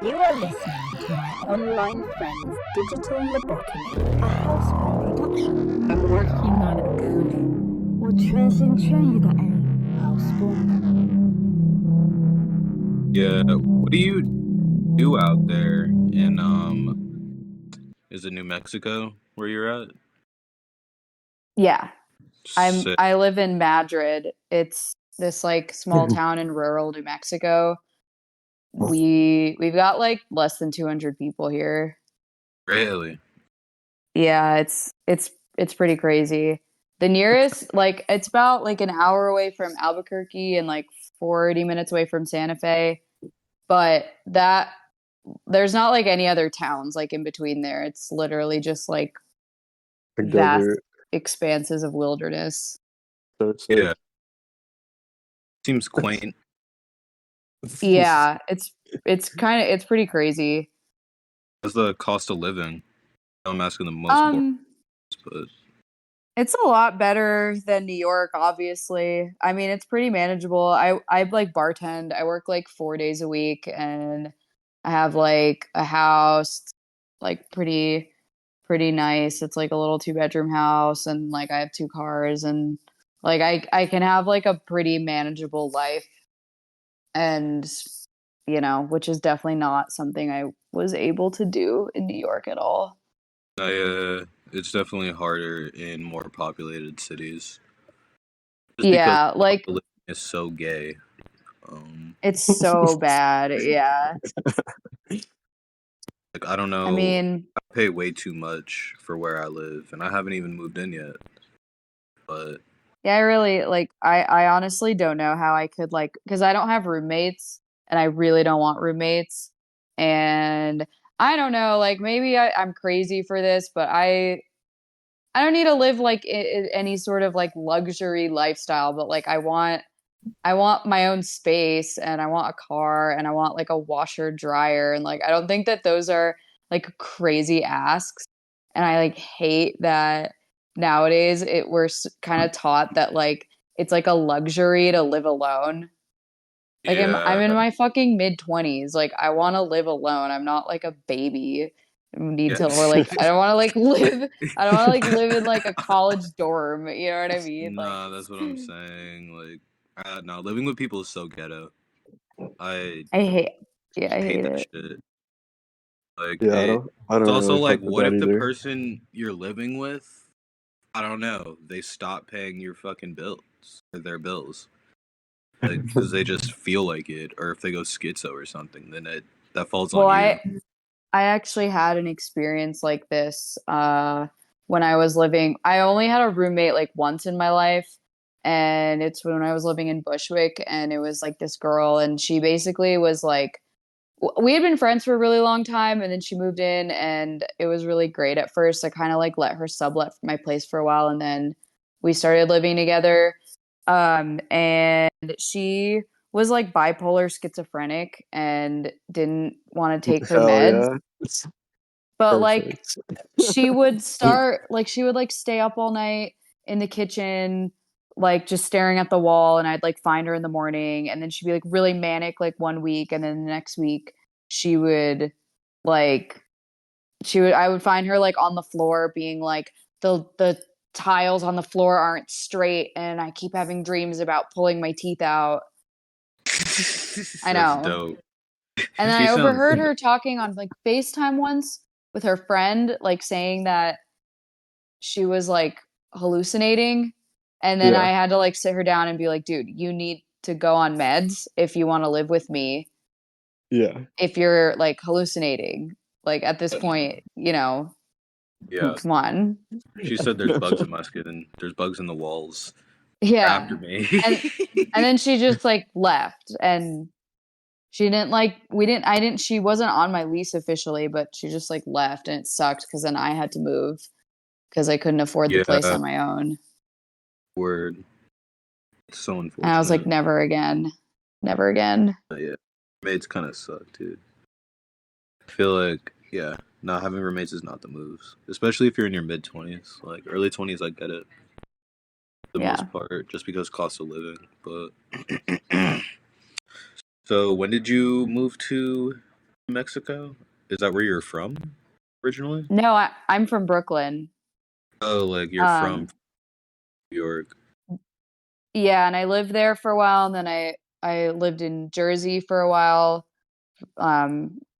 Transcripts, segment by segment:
You are listening to my online friend's digital lobotomy, a housebound production. I'm working on a Galea， 我全心全意的爱 housebound。 Yeah, what do you do out there in is it New Mexico where you're at? Yeah. Sick. I live in Madrid. It's this like small town in rural New Mexico. We've got like less than 200 people here. Really? Yeah, it's pretty crazy. The nearest like it's about like an hour away from Albuquerque and like 40 minutes away from Santa Fe. But that there's not like any other towns like in between there. It's literally just like A vast desert. expanses of wilderness. So it's like, Yeah. Seems quaint. Yeah, it's pretty crazy. What's the cost of living? I'm asking the most boring, but It's a lot better than New York, obviously. I mean, it's pretty manageable. I like bartend. I work like 4 days a week, and I have like a house, like pretty nice. It's like a little 2-bedroom house, and like I have 2 cars, and like I can have like a pretty manageable life, and which is definitely not something I was able to do in New York at all. it's definitely harder in more populated cities. Just Yeah, because like the living is so gay. it's so bad. Yeah. Like I don't know. I mean, I pay way too much for where I live, and I haven't even moved in yet. But yeah, I really like I honestly don't know how I could like because I don't have roommates and I really don't want roommates. And I don't know, like maybe I'm crazy for this, but I don't need to live like any sort of like luxury lifestyle, but like I want my own space and I want a car and I want like a washer dryer and like I don't think that those are like crazy asks. And I like hate that nowadays we're kind of taught that like it's like a luxury to live alone. Like I'm yeah, in my fucking mid-20s. Like I want to live alone. I'm not like a baby who need yeah. to or like I don't want to like live I don't want to like live in like a college dorm, you know what I mean? Like Nah, that's what I'm saying. Like, no, living with people is so ghetto. I I hate I hate hate that it. shit. Like, yeah, I it's don't also really like, fuck with what that if the either. person you're living with, I don't know, they stop paying your fucking bills or their bills, like, because they just feel like it, or if they go schizo or something, then that falls Well, on you. I actually had an experience like this when I was living. I only had a roommate like once in my life, and it's when I was living in Bushwick, and it was like this girl, and she basically was like we had been friends for a really long time, and then she moved in, and it was really great at first. I kind of like let her sublet my place for a while, and then we started living together. And she was like bipolar schizophrenic and didn't want to take her Hell meds. yeah. But like Perfect. she would start like she would like stay up all night in the kitchen like just staring at the wall, and I'd like find her in the morning, and then she'd be like really manic like one week, and then the next week she would like I would find her like on the floor being like the tiles on the floor aren't straight and I keep having dreams about pulling my teeth out. I That's know. dope. And then She I sounds. overheard her talking on like FaceTime once with her friend, like saying that she was like hallucinating. And then I Yeah. had to like sit her down and be like, dude, you need to go on meds if you want to live with me. Yeah. If you're like hallucinating, like at this point, Yeah, come on. she said there's bugs in my skin. There's bugs in the walls. They're Yeah. after me. And then she just like left, and she didn't like she wasn't on my lease officially, but she just like left, and it sucked because then I had to move because I couldn't afford the place Yeah, on my own. word. It's so And I was like, unfortunate. never again. Never again. Yeah, roommates kind of suck, dude. I feel like, yeah, not having roommates is not the moves, especially if you're in your mid 20s. Like early 20s, I get it, for the Yeah. most part, just because cost of living. But so, when did you move to Mexico? Is that where you're from originally? No, I'm from Brooklyn. Oh, like you're from Um, New York. yeah, and I lived there for a while, and then I lived in Jersey for a while.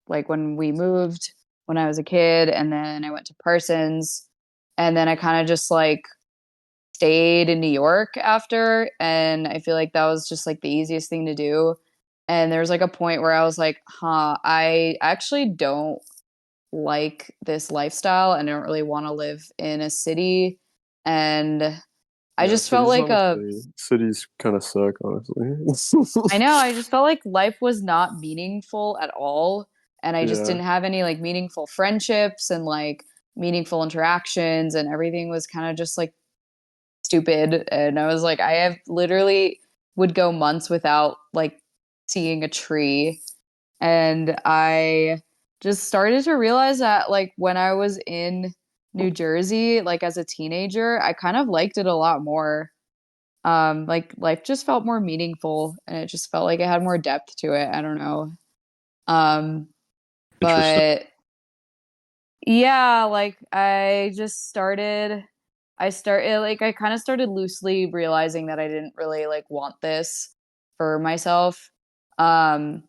Like when we moved when I was a kid, and then I went to Parsons, and then I kind of just like stayed in New York after, and I feel like that was just like the easiest thing to do. And there was like a point where I was like, huh, I actually don't like this lifestyle and I don't really want to live in a city. And I Yeah, just felt like cities kind of suck, honestly. I know, I just felt like life was not meaningful at all. And I just Yeah. didn't have any like meaningful friendships and like meaningful interactions, and everything was kind of just like stupid. And I was like, I have literally would go months without like seeing a tree. And I just started to realize that like when I was in New Jersey, like as a teenager, I kind of liked it a lot more. Like life just felt more meaningful and it just felt like it had more depth to it. I don't know. Um, Interesting. but yeah, like I kind of started loosely realizing that I didn't really like want this for myself. Um,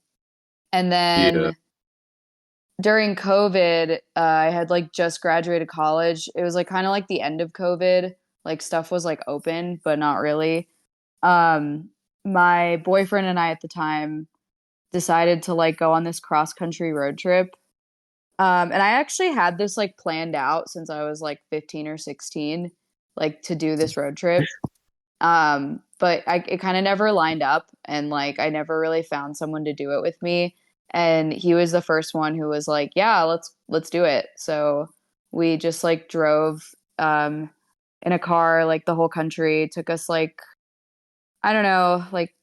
and Yeah. then during COVID, I had like just graduated college. It was like kind of like the end of COVID. Like stuff was like open, but not really. Um, my boyfriend and I at the time decided to like go on this cross country road trip. And I actually had this like planned out since I was like 15 or 16, like to do this road trip. But it kind of never lined up, and like I never really found someone to do it with me. And he was the first one who was like, "Yeah, let's do it." So we just like drove in a car like the whole country. It took us like I don't know, like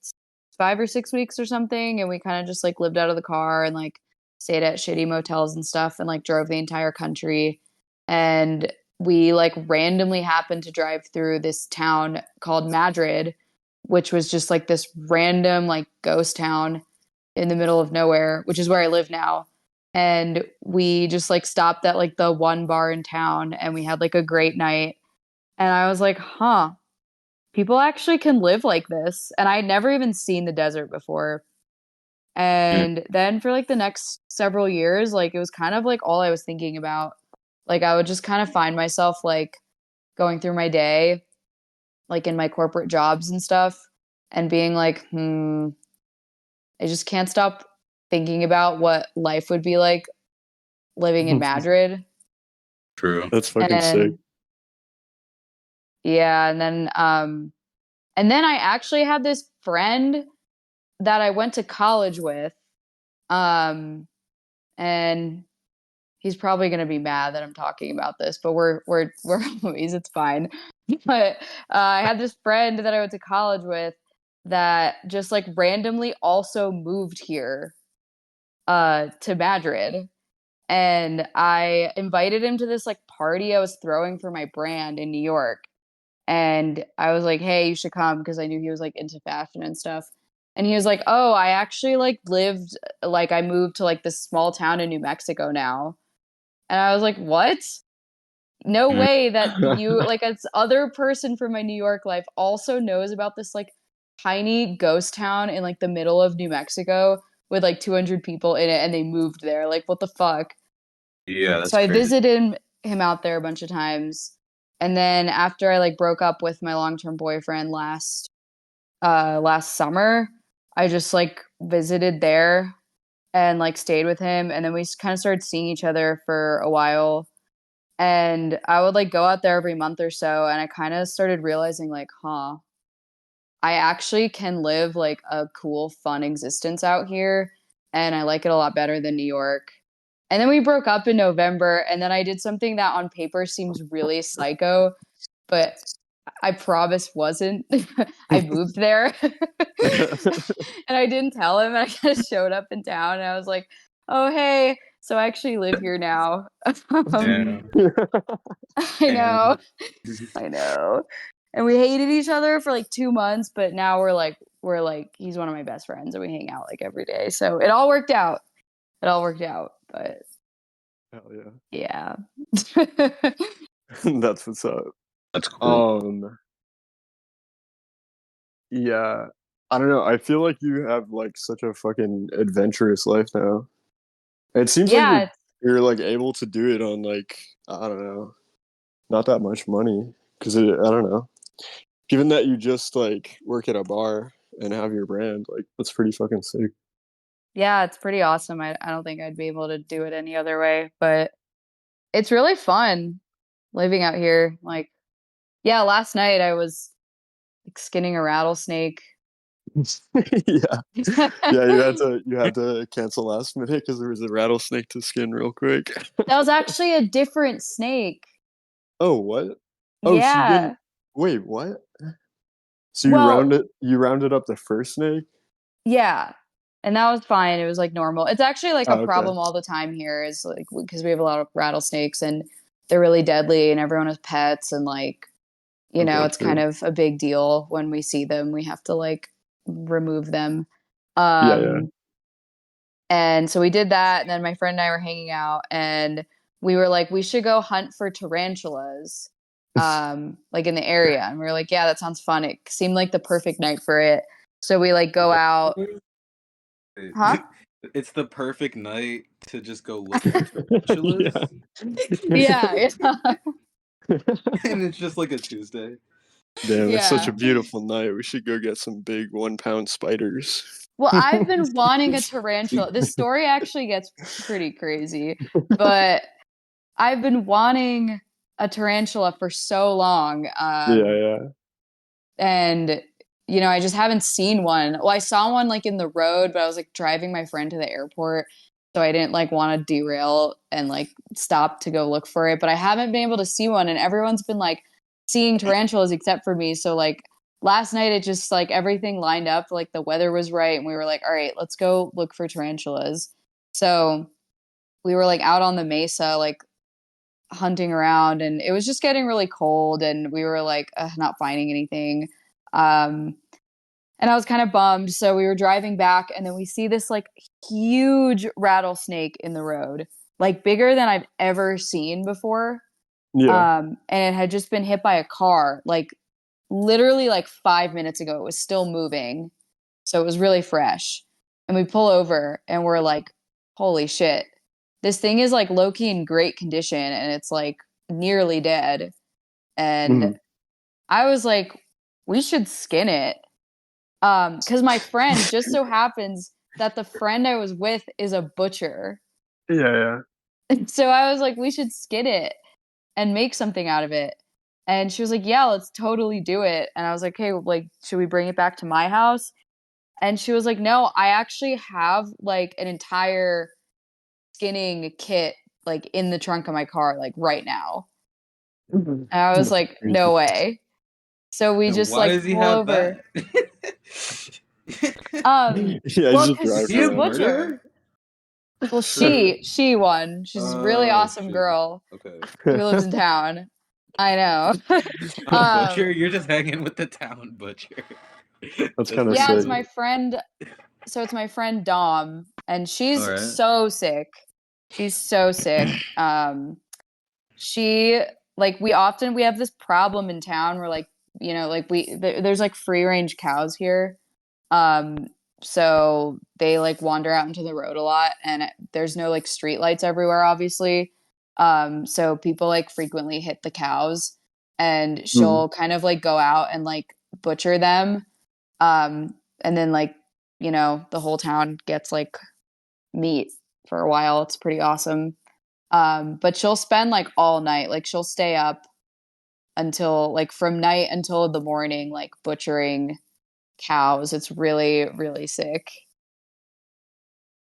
5 or 6 weeks or something, and we kind of just like lived out of the car and like stayed at shitty motels and stuff, and like drove the entire country. And we like randomly happened to drive through this town called Madrid, which was just like this random like ghost town in the middle of nowhere, which is where I live now. And we just like stopped at like the one bar in town and we had like a great night. And I was like, huh, people actually can live like this. And I had never even seen the desert before. Mm. And then for like the next several years, like it was kind of like all I was thinking about. Like I would just kind of find myself like going through my day, like in my corporate jobs and stuff, and being like, I just can't stop thinking about what life would be like living in Madrid. True. That's fucking sick. And yeah, and then I actually had this friend that I went to college with. Um and he's probably going to be mad that I'm talking about this, but we're homies, it's fine. But I had this friend that I went to college with that just like randomly also moved here to Madrid. And I invited him to this like party I was throwing for my brand in New York. And I was like, "Hey, you should come," because I knew he was like into fashion and stuff. And he was like, "Oh, I actually I moved to like this small town in New Mexico now." And I was like, "What? No Mm. way that you like this other person from my New York life also knows about this like tiny ghost town in like the middle of New Mexico with like 200 people in it and they moved there. Like what the fuck?" Yeah, So that's I crazy. visited him out there a bunch of times. And then after I like broke up with my long-term boyfriend last summer, I just like visited there and like stayed with him, and then we kind of started seeing each other for a while. And I would like go out there every month or so, and I kind of started realizing like, huh, I actually can live like a cool, fun existence out here, and I like it a lot better than New York. And then we broke up in November, and then I did something that on paper seems really psycho, but I promise wasn't. I moved there. And I didn't tell him. And I kind of showed up in town and I was like, "Oh, hey, so I actually live here now." um, Damn. I Damn. know. I know. And we hated each other for like 2 months, but now we're like he's one of my best friends and we hang out like every day. So it all worked out. it all worked out. But Hell yeah. yeah. That's what's up. That's cool. Yeah. I don't know. I feel like you have like such a fucking adventurous life now. It seems like Yeah, you're like able to do it on like, I don't know, not that much money. Cause I don't know. Given that you just like work at a bar and have your brand, like that's pretty fucking sick. yeah, it's pretty awesome. I don't think I'd be able to do it any other way, but it's really fun living out here. Like, yeah, last night I was like skinning a rattlesnake. Yeah. That Yeah, you had to cancel last minute because there was a rattlesnake to skin real quick. was actually a different snake. Oh, what? Oh, so you didn't Yeah. wait, what? So Well, you rounded up the first snake? yeah. And that was fine. It was like normal. It's actually like a Oh, okay. problem all the time here is like because we have a lot of rattlesnakes and they're really deadly and everyone has pets and like, Okay, it's kind true. of a big deal when we see them. We have to like remove them. Yeah, yeah. Um and so we did that and then my friend and I were hanging out and we were like we should go hunt for tarantulas like in the area and we were like yeah, that sounds fun. It seemed like the perfect night for it. So we like go out. Huh? It's the perfect night to just go look for Yeah. tarantulas, Yeah, yeah. and it's just like a Tuesday. Damn, it's such Yeah. a beautiful night. We should go get some big 1 pound spiders. Well, I've been wanting a tarantula. This story actually gets pretty crazy, but I've been wanting a tarantula for so long. Yeah, yeah. And I just haven't seen one. Well, I saw one like in the road, but I was like driving my friend to the airport, so I didn't like want to derail and like stop to go look for it. But I haven't been able to see one, and everyone's been like seeing tarantulas except for me. So like last night, it just like everything lined up. Like the weather was right, and we were like, all right, let's go look for tarantulas. So we were like out on the mesa, like hunting around, and it was just getting really cold, and we were like not finding anything. Um, and I was kind of bummed. So we were driving back, and then we see this like huge rattlesnake in the road, like bigger than I've ever seen before. Yeah. And it had just been hit by a car, like literally like 5 minutes ago. It was still moving. So it was really fresh. And we pull over and we're like, holy shit. This thing is like low key in great condition and it's like nearly dead. And Mhm. I was like, we should skin it. Because my friend just so happens that the friend I was with is a butcher. Yeah, yeah. So I was like, we should skin it and make something out of it. And she was like, yeah, let's totally do it. And I was like, hey, like, should we bring it back to my house? And she was like, no, I actually have like an entire skinning kit like in the trunk of my car, like right now. Mhm. And I was That's like, no crazy. way. So we just Why like does he pull have over. that? Yeah, he's Well, just because Is driving he she's a a around. butcher. murderer? Well, she won. She's a really Oh awesome shit. girl Okay. who lives in town. I know. A butcher? um, You're just hanging with the town butcher. That's That's kind of pretty yeah, it's sick. my cool. friend. So it's my friend Dom, and All she's right. so sick. She's so sick. She like we have this problem in town where like like there's like free range cows here. Um, so they like wander out into the road a lot, and there's no like street lights everywhere, obviously. So people like frequently hit the cows, and Mhm. she'll kind of like go out and like butcher them. And then like the whole town gets like meat for a while. It's pretty awesome. But she'll spend like all night, like she'll stay up until like from night until the morning, like butchering cows. It's really, really sick.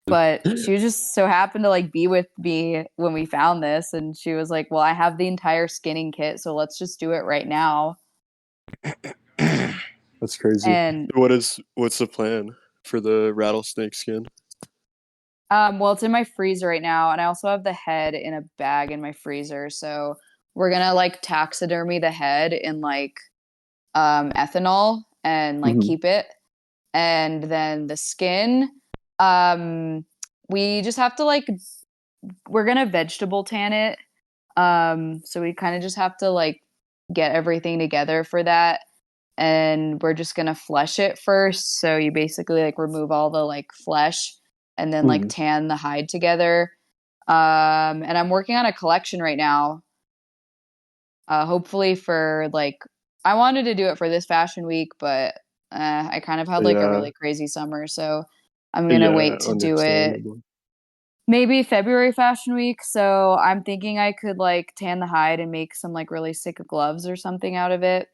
But she just so happened to like be with me when we found this, and she was like, well, I have the entire skinning kit, so let's just do it right now. That's crazy. And What's the plan for the rattlesnake skin? well, it's in my freezer right now, and I also have the head in a bag in my freezer, so we're gonna like taxidermy the head in like ethanol and like Mhm. keep it. And then the skin, um we just have to like we're gonna vegetable tan it. So we kind of just have to like get everything together for that. And we're just gonna flesh it first. So you basically like remove all the like flesh and then like Mhm. tan the hide together. And I'm working on a collection right now. Hopefully for like I wanted to do it for this fashion week, but I kind of had like a Yeah, really crazy summer, so I'm gonna yeah, wait to do it understandable. maybe February fashion week. So I'm thinking I could like tan the hide and make some like really sick gloves or something out of it.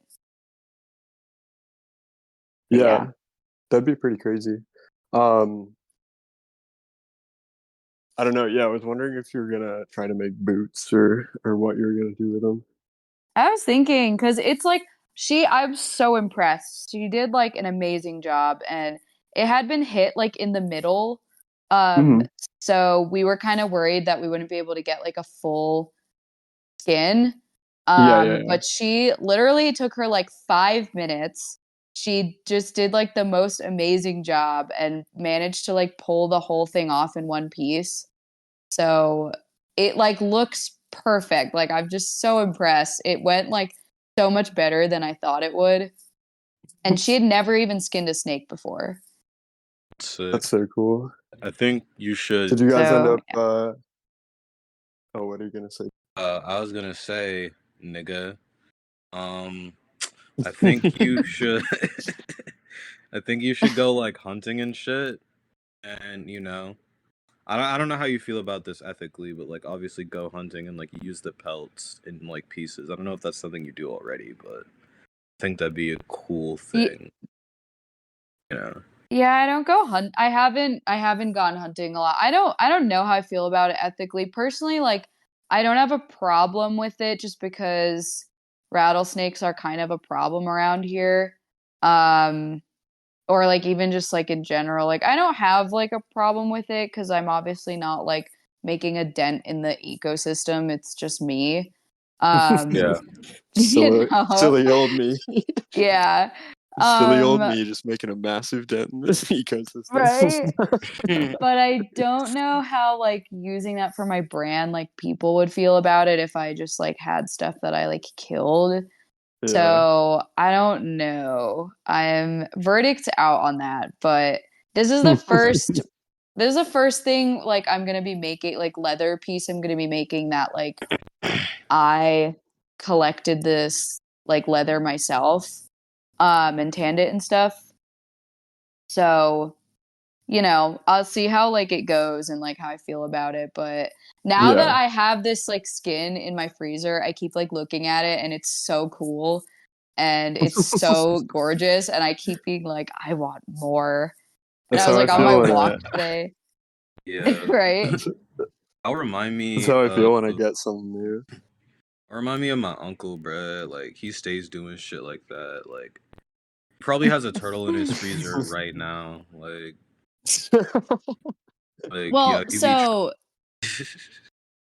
But yeah. Yeah, that'd be pretty crazy. Um, I don't know. Yeah, I was wondering if you were gonna try to make boots or what you were gonna do with them. I was thinking because it's like I'm so impressed. She did like an amazing job, and it had been hit like in the middle. Um, Hmm. so we were kind of worried that we wouldn't be able to get like a full skin. Yeah, yeah, yeah. But she literally took her like 5 minutes. She just did like the most amazing job and managed to like pull the whole thing off in one piece. So it like looks perfect. Like I'm just so impressed. It went like so much better than I thought it would. And she had never even skinned a snake before. Sick. That's so cool. I think you should. Did you guys end So up? Oh, what are you gonna say? I was gonna say, nigga. Um, I think you should. I think you should go like hunting and shit, and I don't know how you feel about this ethically, but like obviously go hunting and like use the pelts in like pieces. I don't know if that's something you do already, but I think that'd be a cool y- thing. You know. yeah, I don't go hunt. I haven't gone hunting a lot. I don't know how I feel about it ethically. Personally, like I don't have a problem with it just because rattlesnakes are kind of a problem around here. Um or like even just like in general, like I don't have like a problem with it because I'm obviously not like making a dent in the ecosystem. It's just me. Yeah. You Silly, know. silly old me. Yeah. Silly old Um me just making a massive dent in this ecosystem. right. But I don't know how like using that for my brand, like people would feel about it if I just like had stuff that I like killed. Yeah. So I don't know. I'm verdict out on that, but this is the first this is the first thing like I'm gonna be making like leather piece I'm gonna be making that like I collected this like leather myself and tanned it and stuff. So I'll see how like it goes and like how I feel about it. But now that Yeah. I have this like skin in my freezer, I keep like looking at it and it's so cool and it's so gorgeous. And I keep being like, I want more. And That's I was how I like on feel my when walk today, Yeah. right? I'll remind that's me how I of feel when I get something new. remind me of my uncle, bruh. Like he stays doing shit like that. Like probably has a turtle in his freezer right now. Yeah, Well, he be.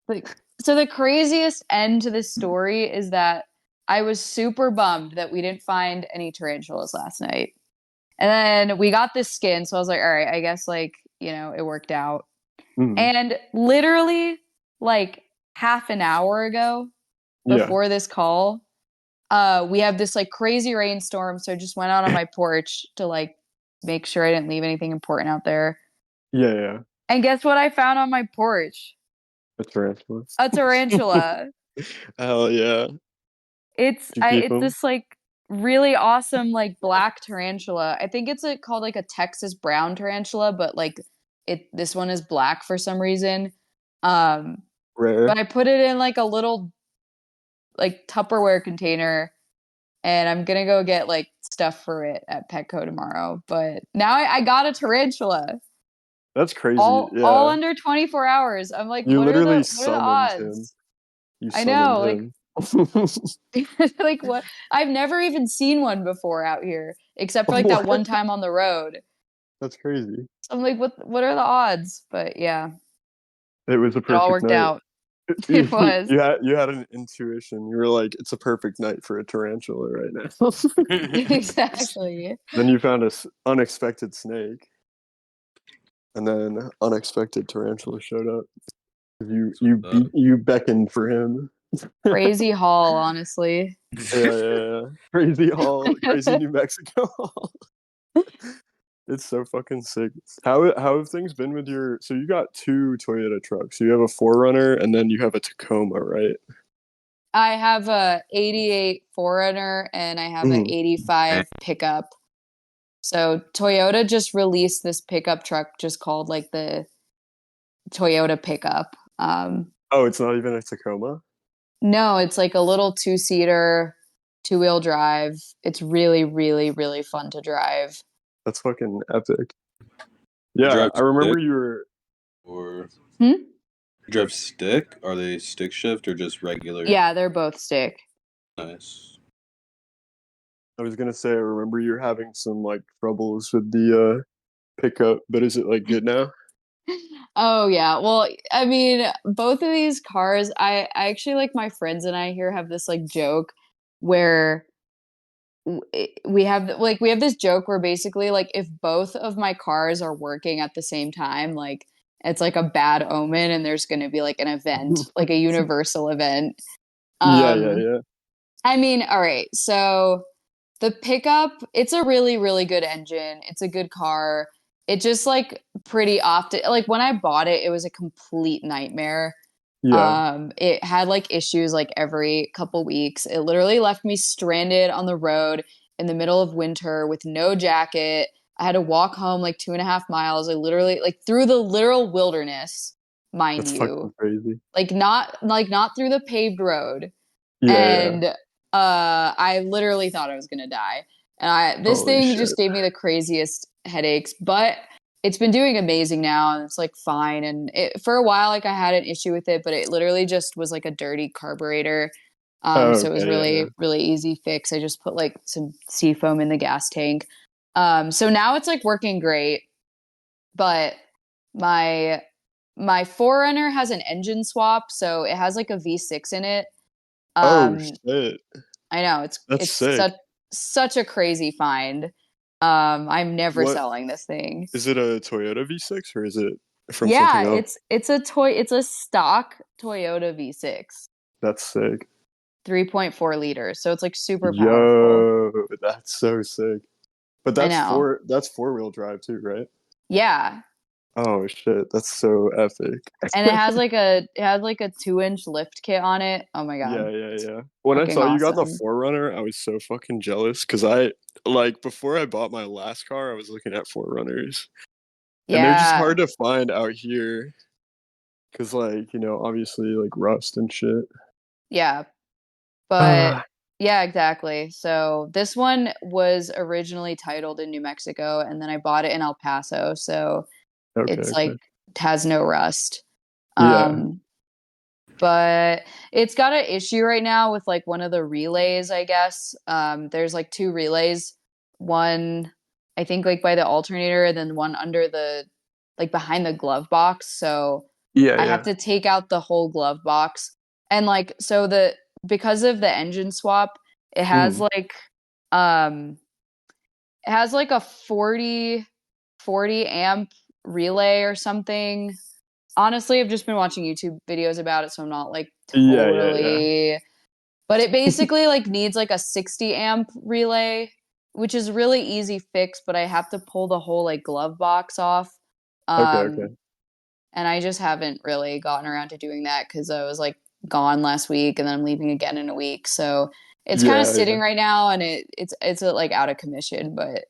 like, so the craziest end to this story is that I was super bummed that we didn't find any tarantulas last night. And then we got this skin, so I was like, all right, I guess like, it worked out. Mhm. And literally like half an hour ago Yeah. before this call, we have this like crazy rainstorm, so I just went out on my porch to like make sure I didn't leave anything important out there. Yeah, yeah. And guess what I found on my porch? A tarantula. A tarantula. Hell yeah. Did you keep It's them? this like really awesome like black tarantula. I think it's called like a Texas brown tarantula, but like this one is black for some reason. Um, but Rare. I put it in like a little like Tupperware container and I'm gonna go get like stuff for it at Petco tomorrow. But now I got a tarantula That's crazy. all Yeah. under 24 hours. I'm like, You literally what are the summoned him. odds? You I summoned know, like him. like what? I've never even seen one before out here, except for like that What? one time on the road. That's crazy. So I'm like, what are the odds? But yeah, It was a it all perfect worked night. out. It was You had an intuition. You were like, it's a perfect night for a tarantula right now. exactly. Then you found a unexpected snake. and then unexpected tarantula showed up. Uh, You beckoned for him. Crazy haul, honestly. Yeah. Crazy haul, crazy New Mexico haul. It's so fucking sick. How have things been with your? So you got two Toyota trucks. You have a 4Runner and then you have a Tacoma, right? I have a 88 4Runner and I have an Mhm. 85 pickup. So Toyota just released this pickup truck just called like the Toyota pickup. Oh, it's not even a Tacoma. No, it's like a little two-seater, two-wheel drive. It's really, really, really fun to drive. That's fucking epic. you Yeah, drive I remember stick you were. or Hmm? you drive stick? Are they stick shift or just regular? Yeah, they're both stick. Nice. I was gonna say I remember you were having some like troubles with the pickup, but is it like good now? Oh yeah. Well, I mean, both of these cars, I actually like my friends and I here have this like joke where we have this joke where basically like if both of my cars are working at the same time, like it's like a bad omen and there's going to be like an event, like a universal event. Yeah, Um yeah. I mean, all right. So the pickup, it's a really, really good engine. It's a good car. It just like pretty often, like when I bought it, it was a complete nightmare. Yeah, It had like issues like every couple weeks. It literally left me stranded on the road in the middle of winter with no jacket. I had to walk home like 2.5 miles. I literally like through the literal wilderness, mind that's fucking you, crazy. like not through the paved road. Yeah, yeah. And I literally thought I was gonna die. And I this Holy thing shit. just gave me the craziest headaches, but it's been doing amazing now and it's like fine. And for a while like I had an issue with it, but it literally just was like a dirty carburetor. Oh, So it was okay, yeah, yeah. really, really easy fix. I just put like some seafoam in the gas tank. So now it's like working great, but my my Forerunner has an engine swap, so it has like a V6 in it. Oh Um, shit. I know That's it's sick. such a crazy find. I'm never What selling this thing. is it, a Toyota V6 or is it from something Yeah, else? it's a stock Toyota V6, That's sick. 3.4 liters. So it's like super powerful. Yo, that's so sick. But I know. that's four-wheel drive too, right? Yeah. Oh shit, that's so epic. And it has like a 2-inch lift kit on it. Oh my Yeah, god. yeah, yeah. When I Fucking saw you got the awesome. 4Runner, I was so fucking jealous because I like before I bought my last car, I was looking at 4Runners, and they're just Yeah. hard to find out here because, like, obviously, like rust and shit. Yeah. But Ah, yeah, exactly. So this one was originally titled in New Mexico and then I bought it in El Paso. So okay, it's okay. like has no rust. Yeah, Um, but it's got an issue right now with like one of the relays, I guess. There's like two relays. One, I think like by the alternator, and then one under the like behind the glove box. So yeah, I have yeah. to take out the whole glove box. And like so the because of the engine swap, it has Mm. like it has like a 40 amp relay or something. Honestly, I've just been watching YouTube videos about it, so I'm not like Yeah, yeah, yeah. totally. But it basically like needs like a 60 amp relay, which is really easy fix, but I have to pull the whole like glove box off. Okay, okay. Um, and I just haven't really gotten around to doing that because I was like gone last week and then I'm leaving again in a week. So it's kind of Yeah, yeah, sitting right now and it's like out of commission, but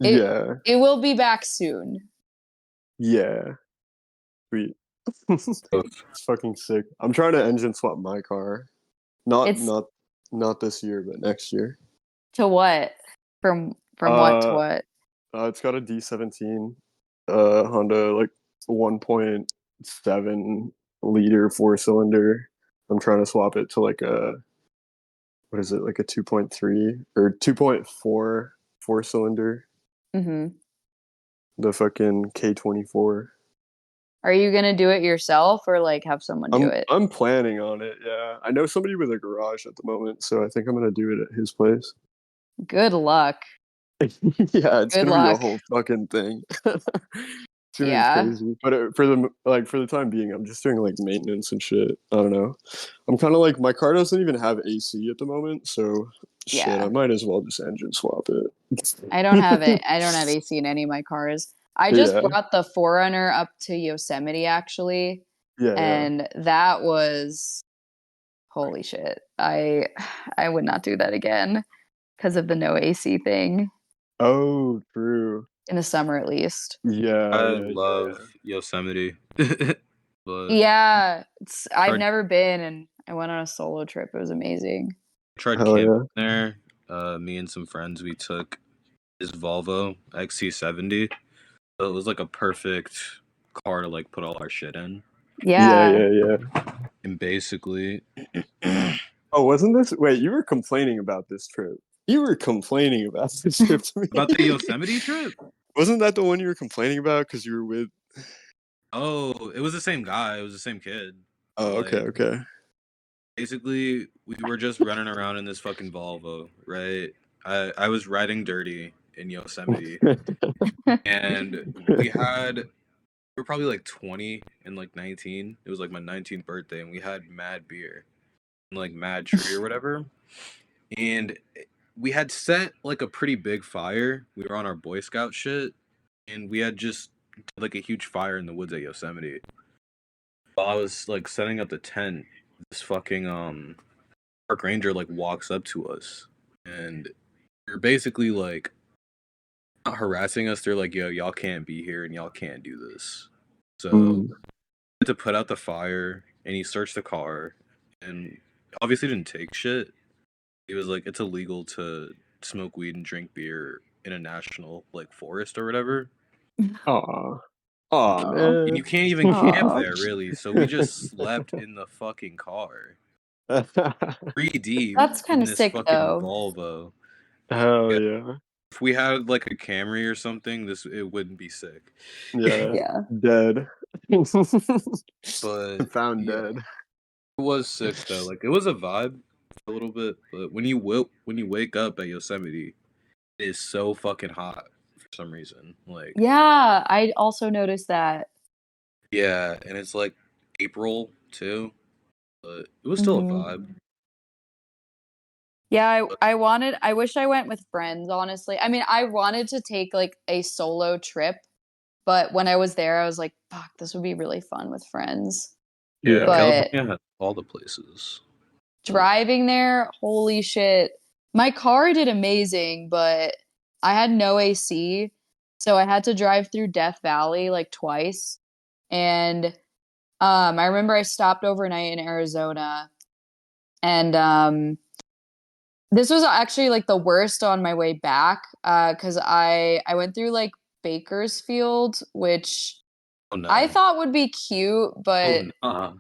it yeah, it will be back soon. yeah. Sweet. So, It's fucking sick. I'm trying to engine swap my car. Not It's not not this year, but next year. to what? From what to Uh, what? it's got a D17 Honda, like 1.7 liter four cylinder. I'm trying to swap it to like a what is it, like a 2.3 or 2.4 four cylinder, Hmm. the fucking K24. Are you gonna do it yourself or like have someone do it? I'm planning on it. Yeah, I know somebody with a garage at the moment, so I think I'm gonna do it at his place. Good luck. Yeah, it's Good gonna be a luck. whole fucking thing. It's Tuning's Yeah. crazy, but for the time being, I'm just doing like maintenance and shit. I don't know. I'm kind of like my car doesn't even have AC at the moment, so shit, Yeah. I might as well just engine swap it. I don't have it. I don't have AC in any of my cars. I just Yeah, brought the Forerunner up to Yosemite actually, yeah. and that was holy shit. I would not do that again because of the no AC thing Oh, true. in the summer at least. Yeah, I yeah, love yeah. Yosemite, but Yeah, I've tried never been and I went on a solo trip. It was amazing. tried Hell camping yeah. there. Me and some friends, we took this Volvo XC70. So it was like a perfect car to like put all our shit in. Yeah, Yeah. yeah, yeah. And basically, Oh, wasn't this? Wait, you were complaining about this trip. You were complaining about this trip to me. about the Yosemite trip. Wasn't that the one you were complaining about because you were with? Oh, it was the same guy. It was the same kid. But Oh, okay, like, okay. basically, we were just running around in this fucking Volvo, right? I was riding dirty in Yosemite, and we were probably like 20 and like 19. It was like my 19th birthday, and we had mad beer and like mad tree or whatever. And we had set like a pretty big fire. We were on our Boy Scout shit, and we had just like a huge fire in the woods at Yosemite. While I was like setting up the tent, this fucking park ranger like walks up to us, and they're basically like not harassing us. They're like, "Yo, y'all can't be here, and y'all can't do this." So Mm. to put out the fire, and he searched the car, and obviously didn't take shit. He was like, "It's illegal to smoke weed and drink beer in a national like forest or whatever." Aw. Aw, Oh. And man. you can't even camp Oh. there really, so we just slept in the fucking car. 3 deep That's kind in of this sick fucking though. Volvo. Hell Yeah, yeah. if we had like a Camry or something, this it wouldn't be sick. Yeah. Yeah. Dead. But Found yeah, dead. it was sick though. Like it was a vibe for a little bit, but when you wake up at Yosemite, it is so fucking hot for some reason. Like Yeah, I also noticed that. yeah, and it's like April too, but it was still a Hmm. vibe. Yeah, I wish I went with friends, honestly. I mean, I wanted to take like a solo trip, but when I was there, I was like, fuck, this would be really fun with friends. Yeah, Yeah. But California has all the places. driving there, holy shit. My car did amazing, but I had no AC, so I had to drive through Death Valley like twice. And I remember I stopped overnight in Arizona and this was actually like the worst on my way back cuz I went through like Bakersfield, which Oh I no. thought would be cute, Oh but no.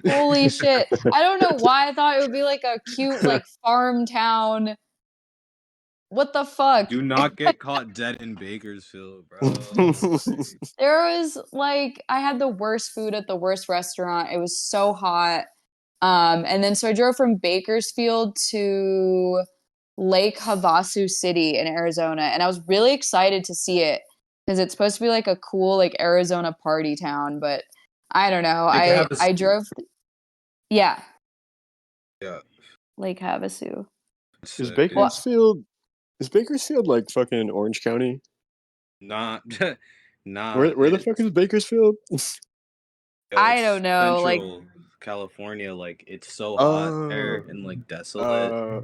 holy shit. I don't know why I thought it would be like a cute like farm town. What the fuck? Do not get caught dead in Bakersfield, bro. Like, There was like I had the worst food at the worst restaurant. It was so hot. And then so I drove from Bakersfield to Lake Havasu City in Arizona, and I was really excited to see it because it's supposed to be like a cool like Arizona party town, but I don't know. they could have I drove yeah, yeah, Lake Havasu. Is sick, dude. Well, Bakersfield like fucking Orange County? Not, nah. Where the fuck is Bakersfield? Yo, I it's don't know. Like Central California. Like it's so hot there Oh, and like desolate.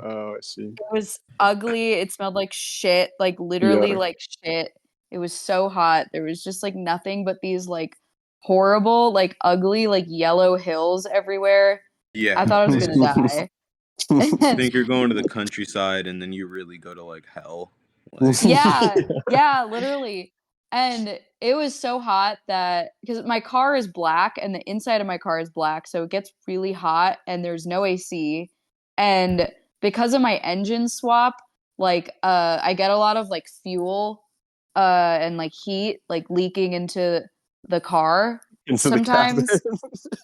I see. it was ugly. It smelled like shit, like literally Yeah. like shit. It was so hot. There was just like nothing but these like horrible, like ugly, like yellow hills everywhere. I Yeah, thought I was gonna basically. die. You think you're going to the countryside and then you really go to like hell. Like Yeah, yeah, literally. And it was so hot that because my car is black and the inside of my car is black, so it gets really hot and there's no AC. And because of my engine swap, like I get a lot of like fuel and like heat like leaking into the car Into the cabin. sometimes.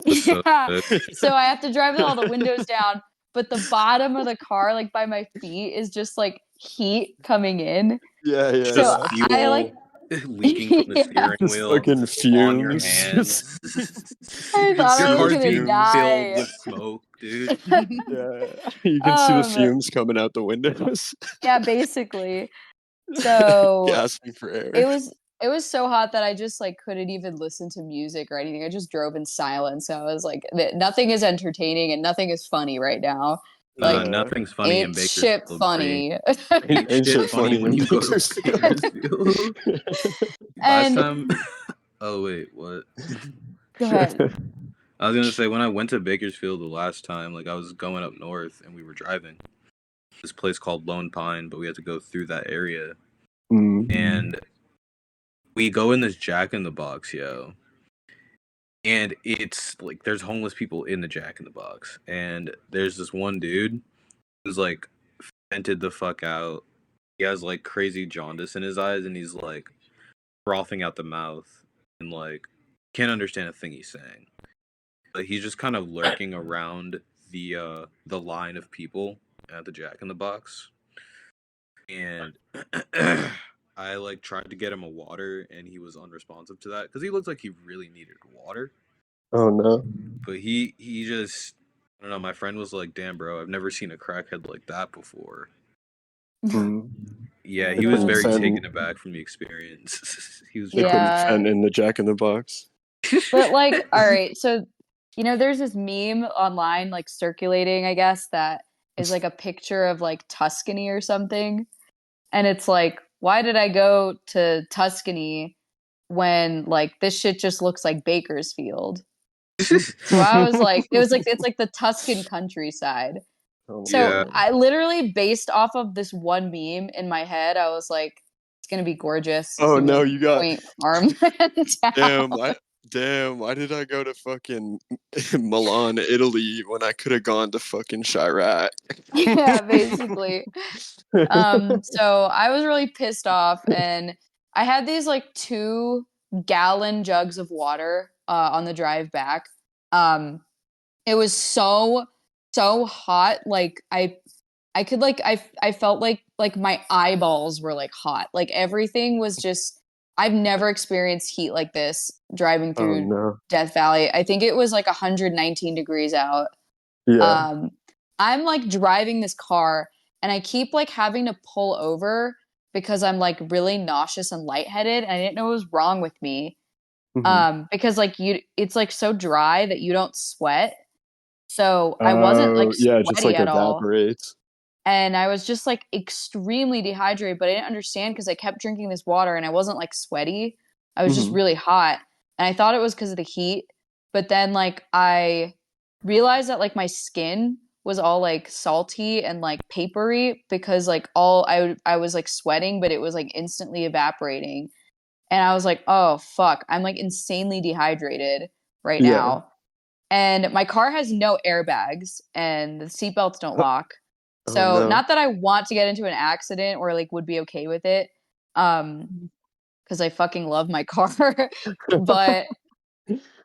that's so Yeah. sick. So I have to drive with all the windows down, but the bottom of the car, like by my feet, is just like heat coming in. Yeah, So Just yeah, I like fuel. leaking from the steering Just wheel fucking on your fumes. hands. I thought Your I was car's gonna being fumes. filled die. with smoke, dude. Yeah, you can see the Um, fumes coming out the windows, yeah, basically. So gasping for air. it was it was so hot that I just like couldn't even listen to music or anything. I just drove in silence. So I was like, nothing is entertaining and nothing is funny right now. Like, Yeah, Nothing's funny in ain't shit Bakersfield, Bree. funny. Ain't shit funny funny when in you go to Bakersfield. Bakersfield. Last And time, oh wait, what? go ahead. I was gonna say when I went to Bakersfield the last time, like I was going up north and we were driving this place called Lone Pine, but we had to go through that area, and we go in this Jack in the Box, yo. And it's like there's homeless people in the Jack in the Box, and there's this one dude who's like vented the fuck out. He has like crazy jaundice in his eyes, and he's like frothing out the mouth, and like can't understand a thing he's saying. Like he's just kind of lurking around the line of people at the Jack in the Box, and I like tried to get him a water, and he was unresponsive to that because he looked like he really needed water. Oh no. But he just I don't know. My friend was like, "Damn, bro, I've never seen a crackhead like that before." Mm. Yeah, They he was couldn't very fend. taken aback from the experience. He was They very couldn't Yeah. fend in the Jack in the Box. But like, all right, so there's this meme online like circulating, I guess, that is like a picture of like Tuscany or something. And it's like, why did I go to Tuscany when like this shit just looks like Bakersfield? So I was like, it's like the Tuscan countryside. Oh So Yeah. no. I literally based off of this one meme in my head, I was like, it's gonna be gorgeous. It's Oh gonna be no, like you got quaint farmland town. damn, why did I go to fucking Milan, Italy when I could have gone to fucking Chirac? Yeah, basically. So I was really pissed off, and I had these like 2-gallon jugs of water on the drive back. Um, it was so hot, like I could like I felt like my eyeballs were like hot. Like everything was just I've never experienced heat like this driving Oh through no. Death Valley. I think it was like 119 degrees out. Yeah. Um, I'm like driving this car and I keep like having to pull over because I'm like really nauseous and lightheaded and I didn't know what was wrong with me. Mhm. Because like it's like so dry that you don't sweat. So I wasn't like Oh yeah, it just sweaty like at all. evaporates. And I was just like extremely dehydrated, but I didn't understand because I kept drinking this water and I wasn't like sweaty. I was just Mhm. really hot. And I thought it was because of the heat. But then like I realized that like my skin was all like salty and like papery because like I was like sweating, but it was like instantly evaporating. And I was like, oh fuck, I'm like insanely dehydrated right Yeah. now. And my car has no airbags and the seatbelts don't lock. Oh So no. not that I want to get into an accident or like would be okay with it. Because I fucking love my car. But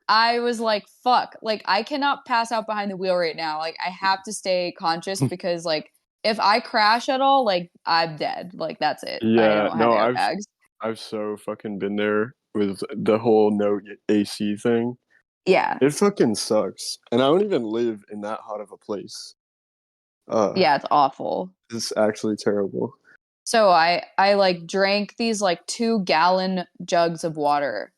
I was like, fuck, like I cannot pass out behind the wheel right now. Like I have to stay conscious because like if I crash at all, like I'm dead. Like that's it. I Yeah, don't have no, airbags. I've so fucking been there with the whole no AC thing. Yeah. It fucking sucks. And I don't even live in that hot of a place. Yeah, it's awful. It's actually terrible. So I like drank these like 2-gallon jugs of water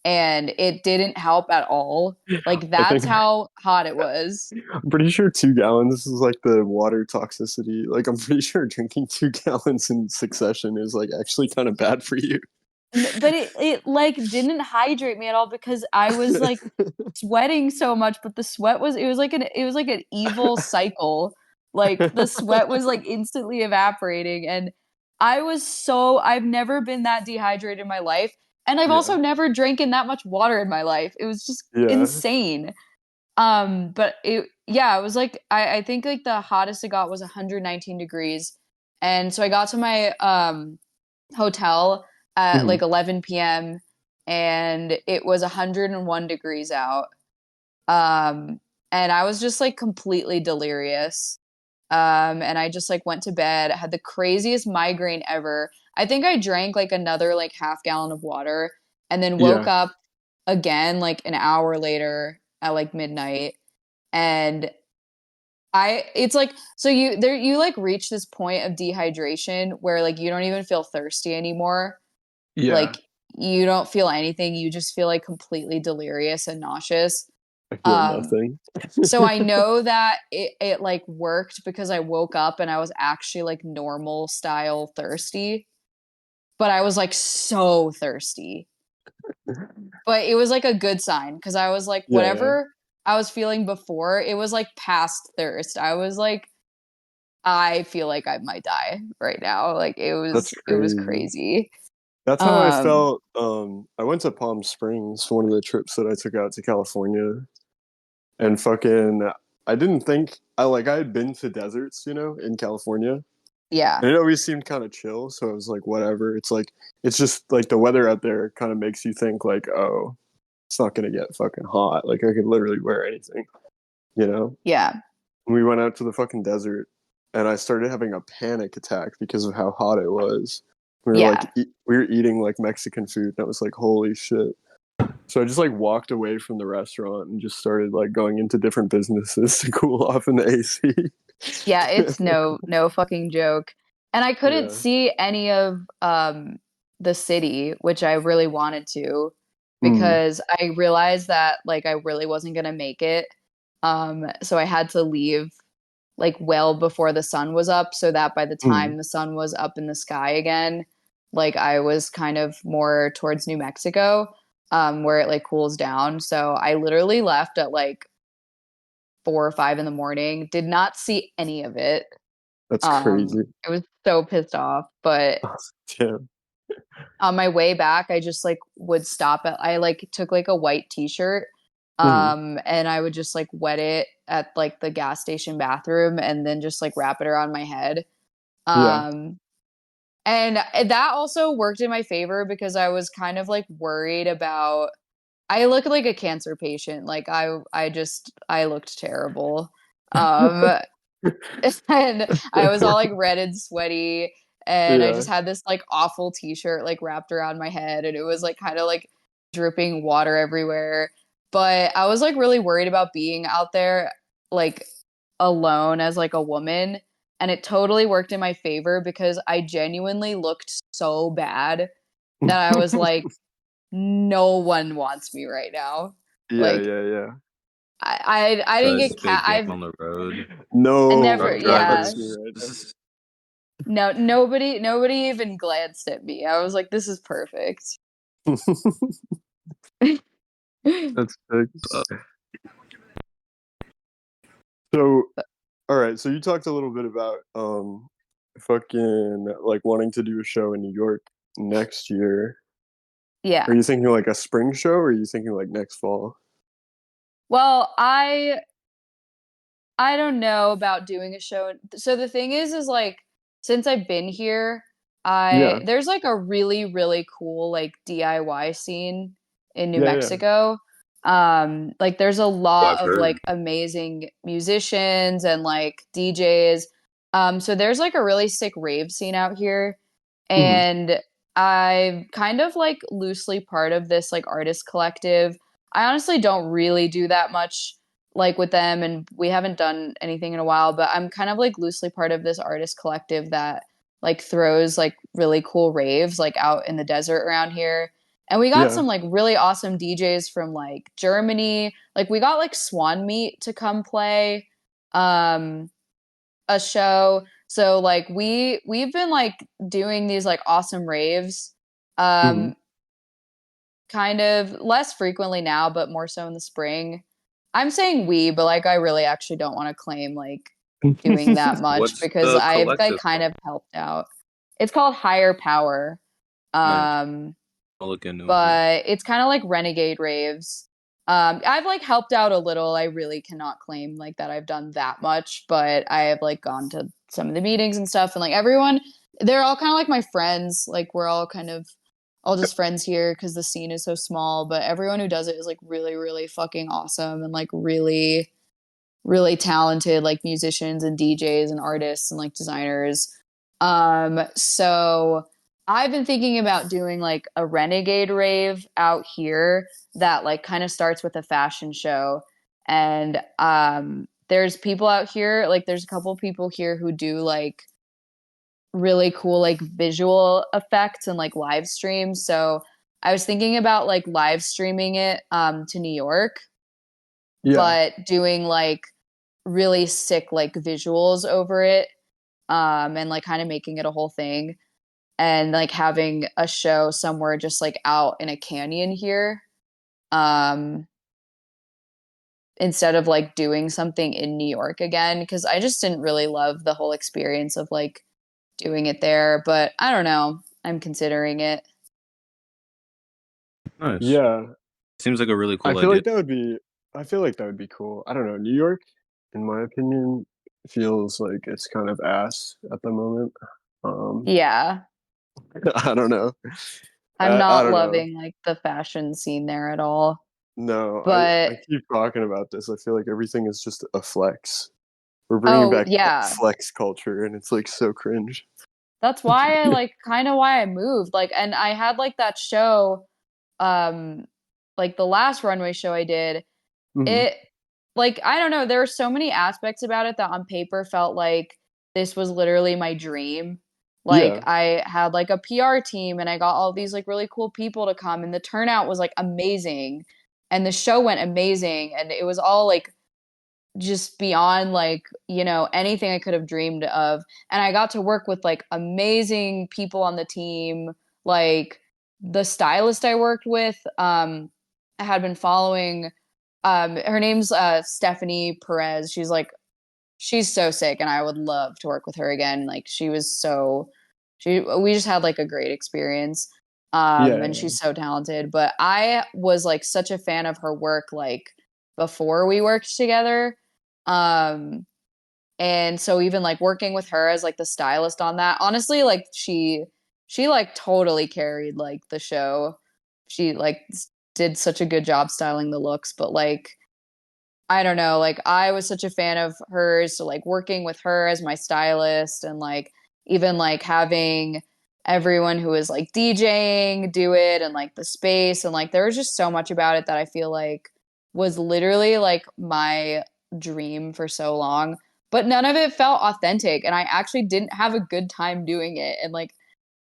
and it didn't help at all. Like I think that's how hot it was. I'm pretty sure 2 gallons is like the water toxicity. Like I'm pretty sure drinking 2 gallons in succession is like actually kind of bad for you. But it like didn't hydrate me at all because I was like sweating so much, but the sweat was it was like an evil cycle. Like the sweat was like instantly evaporating and I've never been that dehydrated in my life. And I've Yeah. also never drank in that much water in my life. It was just Yeah. insane. But it was like I think like the hottest it got was 119 degrees. And so I got to my hotel at Mhm. like 11 p.m. and it was 101 degrees out. Um, and I was just like completely delirious. And I just like went to bed, had the craziest migraine ever. I think I drank like another like half gallon of water and then woke Yeah. up again like an hour later at like midnight. And it's like, so you like reach this point of dehydration where like you don't even feel thirsty anymore. Yeah. Like you don't feel anything. You just feel like completely delirious and nauseous. I feel Um, nothing. so I know that it like worked because I woke up and I was actually like normal style thirsty, but I was like so thirsty. But it was like a good sign because I was like, Yeah, yeah. whatever I was feeling before, it was like past thirst. I was like, I feel like I might die right now. Like That's it was crazy. crazy. That's how I Um, felt. I went to Palm Springs, one of the trips that I took out to California, and fucking, I didn't think I had been to deserts, in California, yeah, and it always seemed kind of chill. So I was like, whatever. It's like it's just like the weather out there kind of makes you think like, oh, it's not gonna get fucking hot. Like I could literally wear anything, you know. yeah, We went out to the fucking desert, and I started having a panic attack because of how hot it was. We were like, yeah. we were eating like Mexican food, and I was like, holy shit. So I just like walked away from the restaurant and just started like going into different businesses to cool off in the AC. Yeah, it's no fucking joke. And I couldn't Yeah. see any of the city, which I really wanted to, Mm. because I realized that like I really wasn't gonna make it. So I had to leave like well before the sun was up so that by the Mm. time the sun was up in the sky again, like I was kind of more towards New Mexico, where it like cools down. So I literally left at like 4 or 5 in the morning, did not see any of it. That's crazy. I was so pissed off, but Oh, damn. on my way back, I just like would stop at I like took like a white t-shirt Mm. and I would just like wet it at like the gas station bathroom and then just like wrap it around my head. Yeah. Um and that also worked in my favor because I was kind of like worried about I look like a cancer patient. Like I looked terrible. Um and I was all like red and sweaty and I Yeah. just had this like awful t-shirt like wrapped around my head and it was like kind of like dripping water everywhere. But I was like really worried about being out there like alone as like a woman and it totally worked in my favor because I genuinely looked so bad that I was like no one wants me right now. Yeah, Like yeah, yeah. I didn't Cause get big game I've on the road. No, never, Truck that yeah. hurts me drivers. right This is No, nobody even glanced at me. I was like, this is perfect. now. That's sick. uh, So, all right. So you talked a little bit about fucking like wanting to do a show in New York next year. Yeah. Are you thinking like a spring show, or are you thinking like next fall? Well, I don't know about doing a show. So the thing is like since I've been here, I Yeah, there's like a really really cool like DIY scene in New yeah, yeah. Mexico. Like there's a oh, lot I've of heard. like amazing musicians and like DJs. So there's like a really sick rave scene out here Mhm. and I'm kind of like loosely part of this like artist collective. I honestly don't really do that much like with them and we haven't done anything in a while, but I'm kind of like loosely part of this artist collective that like throws like really cool raves like out in the desert around here. And we got Yeah. some like really awesome DJs from like Germany. Like we got like Swan Meat to come play um a show. So like we've been like doing these like awesome raves Mhm. um kind of less frequently now, but more so in the spring. I'm saying we, but like I really actually don't want to claim like doing that much What's because the I've like collective kind of called? helped out. It's called Higher Power. Nice. Um, I'll look into it. but it's kind of like renegade raves. I've like helped out a little. I really cannot claim like that I've done that much, but I have like gone to some of the meetings and stuff and like everyone they're all kind of like my friends. Like we're all kind of all just friends here because the scene is so small, but everyone who does it is like really, really fucking awesome and like really really talented like musicians and DJs and artists and like designers. So I've been thinking about doing like a renegade rave out here that like kind of starts with a fashion show. And there's people out here, like there's a couple people here who do like really cool like visual effects and like live streams. So I was thinking about like live streaming it to New York, Yeah. but doing like really sick like visuals over it and like kind of making it a whole thing and like having a show somewhere just like out in a canyon here um instead of like doing something in New York again because I just didn't really love the whole experience of like doing it there, but I don't know. I'm considering it. Nice. Yeah. Seems like a really I cool feel idea. like that would be I feel like that would be cool. I don't know. New York, in my opinion, feels like it's kind of ass at the moment. Um, Yeah. I don't know. I'm I not don't know. loving like the fashion scene there at all. No, I But keep talking about this. I feel like everything is just a flex. We're bringing oh, back yeah. flex culture, and it's like so cringe. That's why I like kind of why I moved. Like and I had like that show um like the last runway show I did. Mhm. It like I don't know, there were so many aspects about it that on paper felt like this was literally my dream. Like Yeah, I had like a PR team and I got all these like really cool people to come and the turnout was like amazing and the show went amazing and it was all like just beyond like, you know, anything I could have dreamed of. And I got to work with like amazing people on the team, like the stylist I worked with I had been following her name's Stephanie Perez. She's so sick and I would love to work with her again. Like she was so we just had like a great experience. And yeah, she's so talented, but I was like such a fan of her work like before we worked together. Um and so even like working with her as like the stylist on that, honestly like she like totally carried like the show. She like did such a good job styling the looks, but like I don't know, like I was such a fan of hers, so like working with her as my stylist and like even like having everyone who was like DJing do it and like the space and like there was just so much about it that I feel like was literally like my dream for so long, but none of it felt authentic and I actually didn't have a good time doing it and like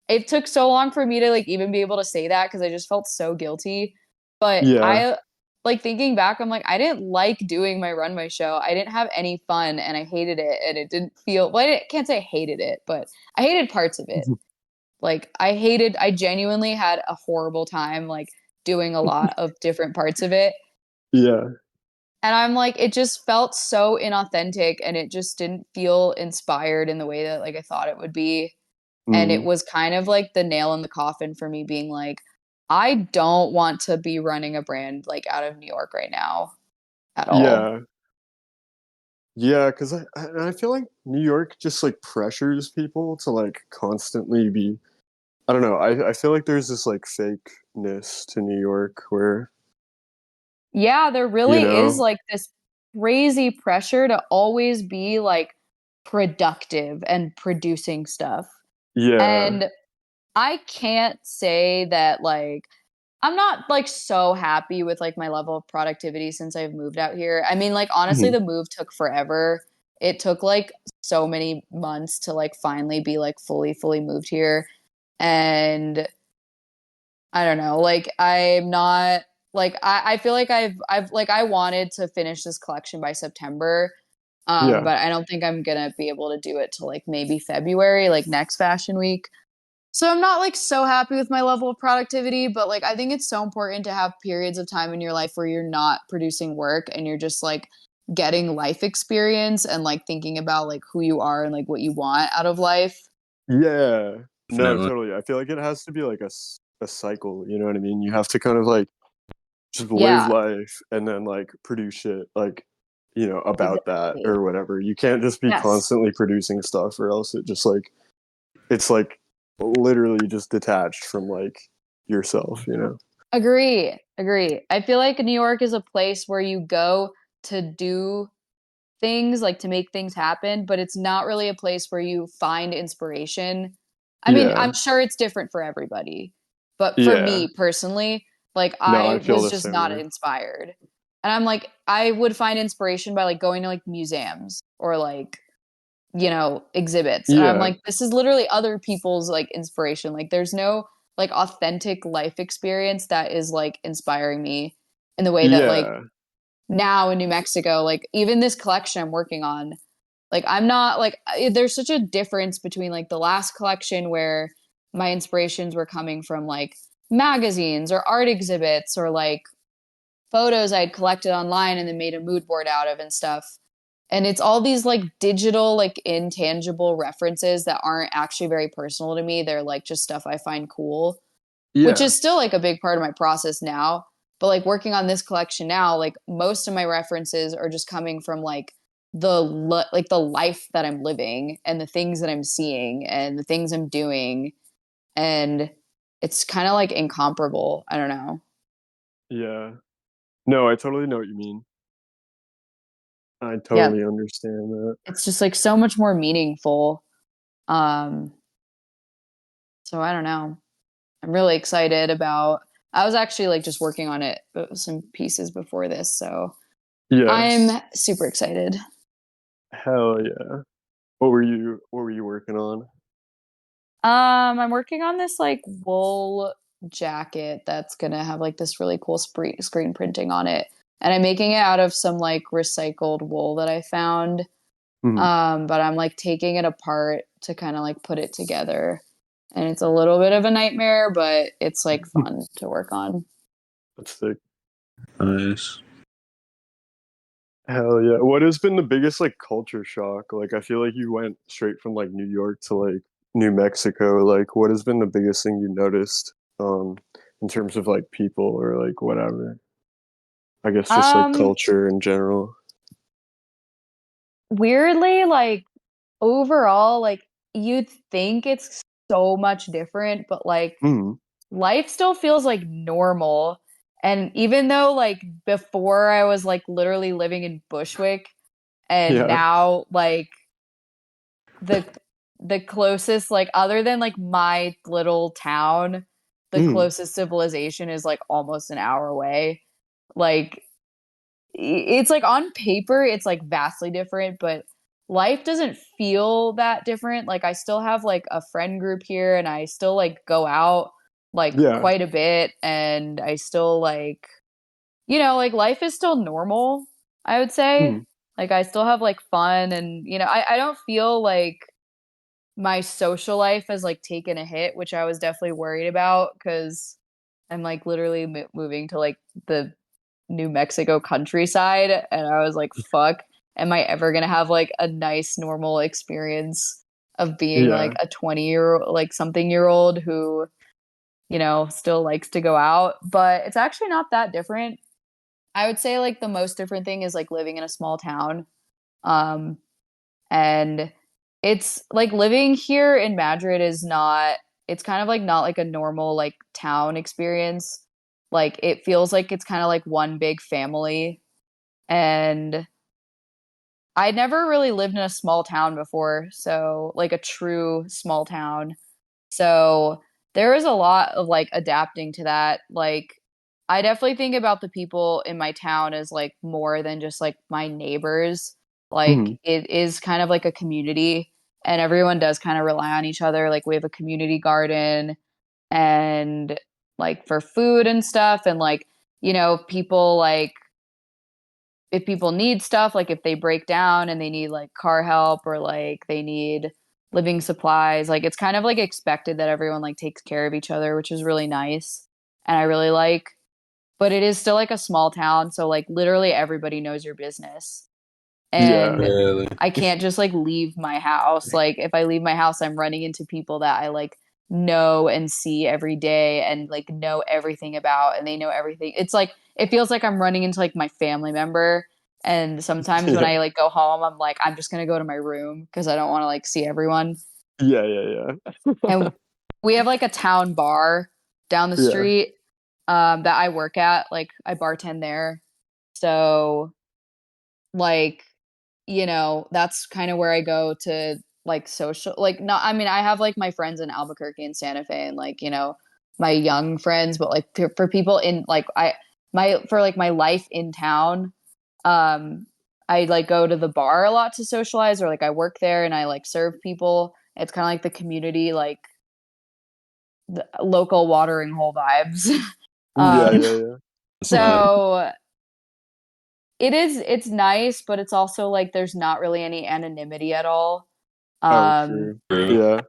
it took so long for me to like even be able to say that because I just felt so guilty. But yeah, I like thinking back, I'm like, I didn't like doing my runway show. I didn't have any fun and I hated it. And it didn't feel well, I can't say I hated it, but I hated parts of it. Like I genuinely had a horrible time like doing a lot of different parts of it. yeah. And I'm like, it just felt so inauthentic and it just didn't feel inspired in the way that like I thought it would be. And it Mm, was kind of like the nail in the coffin for me being like, I don't want to be running a brand like out of New York right now at all. yeah, yeah. Because I feel like New York just like pressures people to like constantly be. I don't know. I feel like there's this like fakeness to New York where Yeah, there you really is know, like this crazy pressure to always be like productive and producing stuff. yeah, And I can't say that like I'm not like so happy with like my level of productivity since I've moved out here. I mean, like honestly, Mhm. the move took forever. It took like so many months to like finally be like fully moved here. And I don't know, like I'm not like I feel like I've like I wanted to finish this collection by September. Yeah, But I don't think I'm gonna be able to do it till like maybe February, like next fashion week. So I'm not like so happy with my level of productivity, but like I think it's so important to have periods of time in your life where you're not producing work and you're just like getting life experience and like thinking about like who you are and like what you want out of life. yeah. No, Definitely. totally. I feel like it has to be like a cycle. You know what I mean? You have to kind of like just live Yeah, life and then like produce shit like about that exactly. or whatever. You can't just be Yes. constantly producing stuff or else it just like it's like literally just detached from like yourself. Agree. Agree. I feel like New York is a place where you go to do things, like to make things happen, but it's not really a place where you find inspiration. I mean, Yeah. I'm sure it's different for everybody, but for Yeah. me personally, like No, I I feel was the just same not way. inspired. And I'm like, I would find inspiration by like going to like museums or like, you know, exhibits. And I'm Yeah. like, this is literally other people's like inspiration. Like there's no like authentic life experience that is like inspiring me in the way that like Yeah. now in New Mexico, like even this collection I'm working on, like I'm not like there's such a difference between like the last collection where my inspirations were coming from like magazines or art exhibits or like photos I'd collected online and then made a mood board out of and stuff. And it's all these like digital, like intangible references that aren't actually very personal to me. They're like just stuff I find cool, which Yeah. is still like a big part of my process now. But like working on this collection now, like most of my references are just coming from like like the life that I'm living and the things that I'm seeing and the things I'm doing, and it's kind of like incomparable. I don't know. Yeah. No, I totally know what you mean. I Yeah, totally understand that. it's just like so much more meaningful. Um, so I don't know. I'm really excited about. I was actually like just working on it, some pieces before this, so Yeah. I'm super excited. Hell yeah. What were you working on? I'm working on this like wool jacket that's gonna have like this really cool screen printing on it, and I'm making it out of some like recycled wool that I found. Mhm. But I'm like taking it apart to kind of like put it together, and it's a little bit of a nightmare, but it's like fun to work on. That's sick. Nice. Hell yeah. What has been the biggest like culture shock? Like I feel like you went straight from like New York to like New Mexico. Like what has been the biggest thing you noticed in terms of like people or like whatever? I guess just like Um, culture in general. Weirdly, like overall, like you'd think it's so much different, but like Mhm. life still feels like normal. And even though like before I was like literally living in Bushwick and Yeah. now like the the closest like other than like my little town, the Mhm. closest civilization is like almost an hour away. Like it's like on paper it's like vastly different, but life doesn't feel that different. Like I still have like a friend group here and I still like go out like Yeah. quite a bit, and I still like, you know, like life is still normal, I would say. Mhm. Like I still have like fun, and you know, I don't feel like my social life has like taken a hit, which I was definitely worried about because I'm like literally moving to like the New Mexico countryside, and I was like, fuck, am I ever gonna have like a nice normal experience of being like Yeah. a 20-year like something year old who, you know, still likes to go out? But it's actually not that different. I would say like the most different thing is like living in a small town. Um, and it's like living here in Madrid is not, it's kind of like not like a normal like town experience. Like it feels like it's kind of like one big family. And I never really lived in a small town before, so like a true small town. So there is a lot of like adapting to that. Like I definitely think about the people in my town as like more than just like my neighbors. Like Mhm. it is kind of like a community, and everyone does kind of rely on each other. Like we have a community garden and like for food and stuff, and like, you know, people like if people need stuff, like if they break down and they need like car help or like they need living supplies, like it's kind of like expected that everyone like takes care of each other, which is really nice. And I really like, but it is still like a small town, so like literally everybody knows your business. Yeah. And Really? I can't just like leave my house. Like if I leave my house, I'm running into people that I like know and see every day and like know everything about, and they know everything. It's like it feels like I'm running into like my family member. And sometimes when Yeah. I like go home, I'm like, I'm just gonna go to my room because I don't want to like see everyone. Yeah, yeah, yeah. And we have like a town bar down the Yeah. street that I work at. Like I bartend there. So like you know, that's kind of where I go to like social, like, not, I mean, I have like my friends in Albuquerque and Santa Fe and like, you know, my young friends, but like for people in like, for like my life in town, I like go to the bar a lot to socialize, or like I work there and I like serve people. It's kind of like the community, like the local watering hole vibes. Yeah, um, yeah, yeah. That's nice. so it's nice, but it's also like there's not really any anonymity at all. Oh, Um, true. Yeah.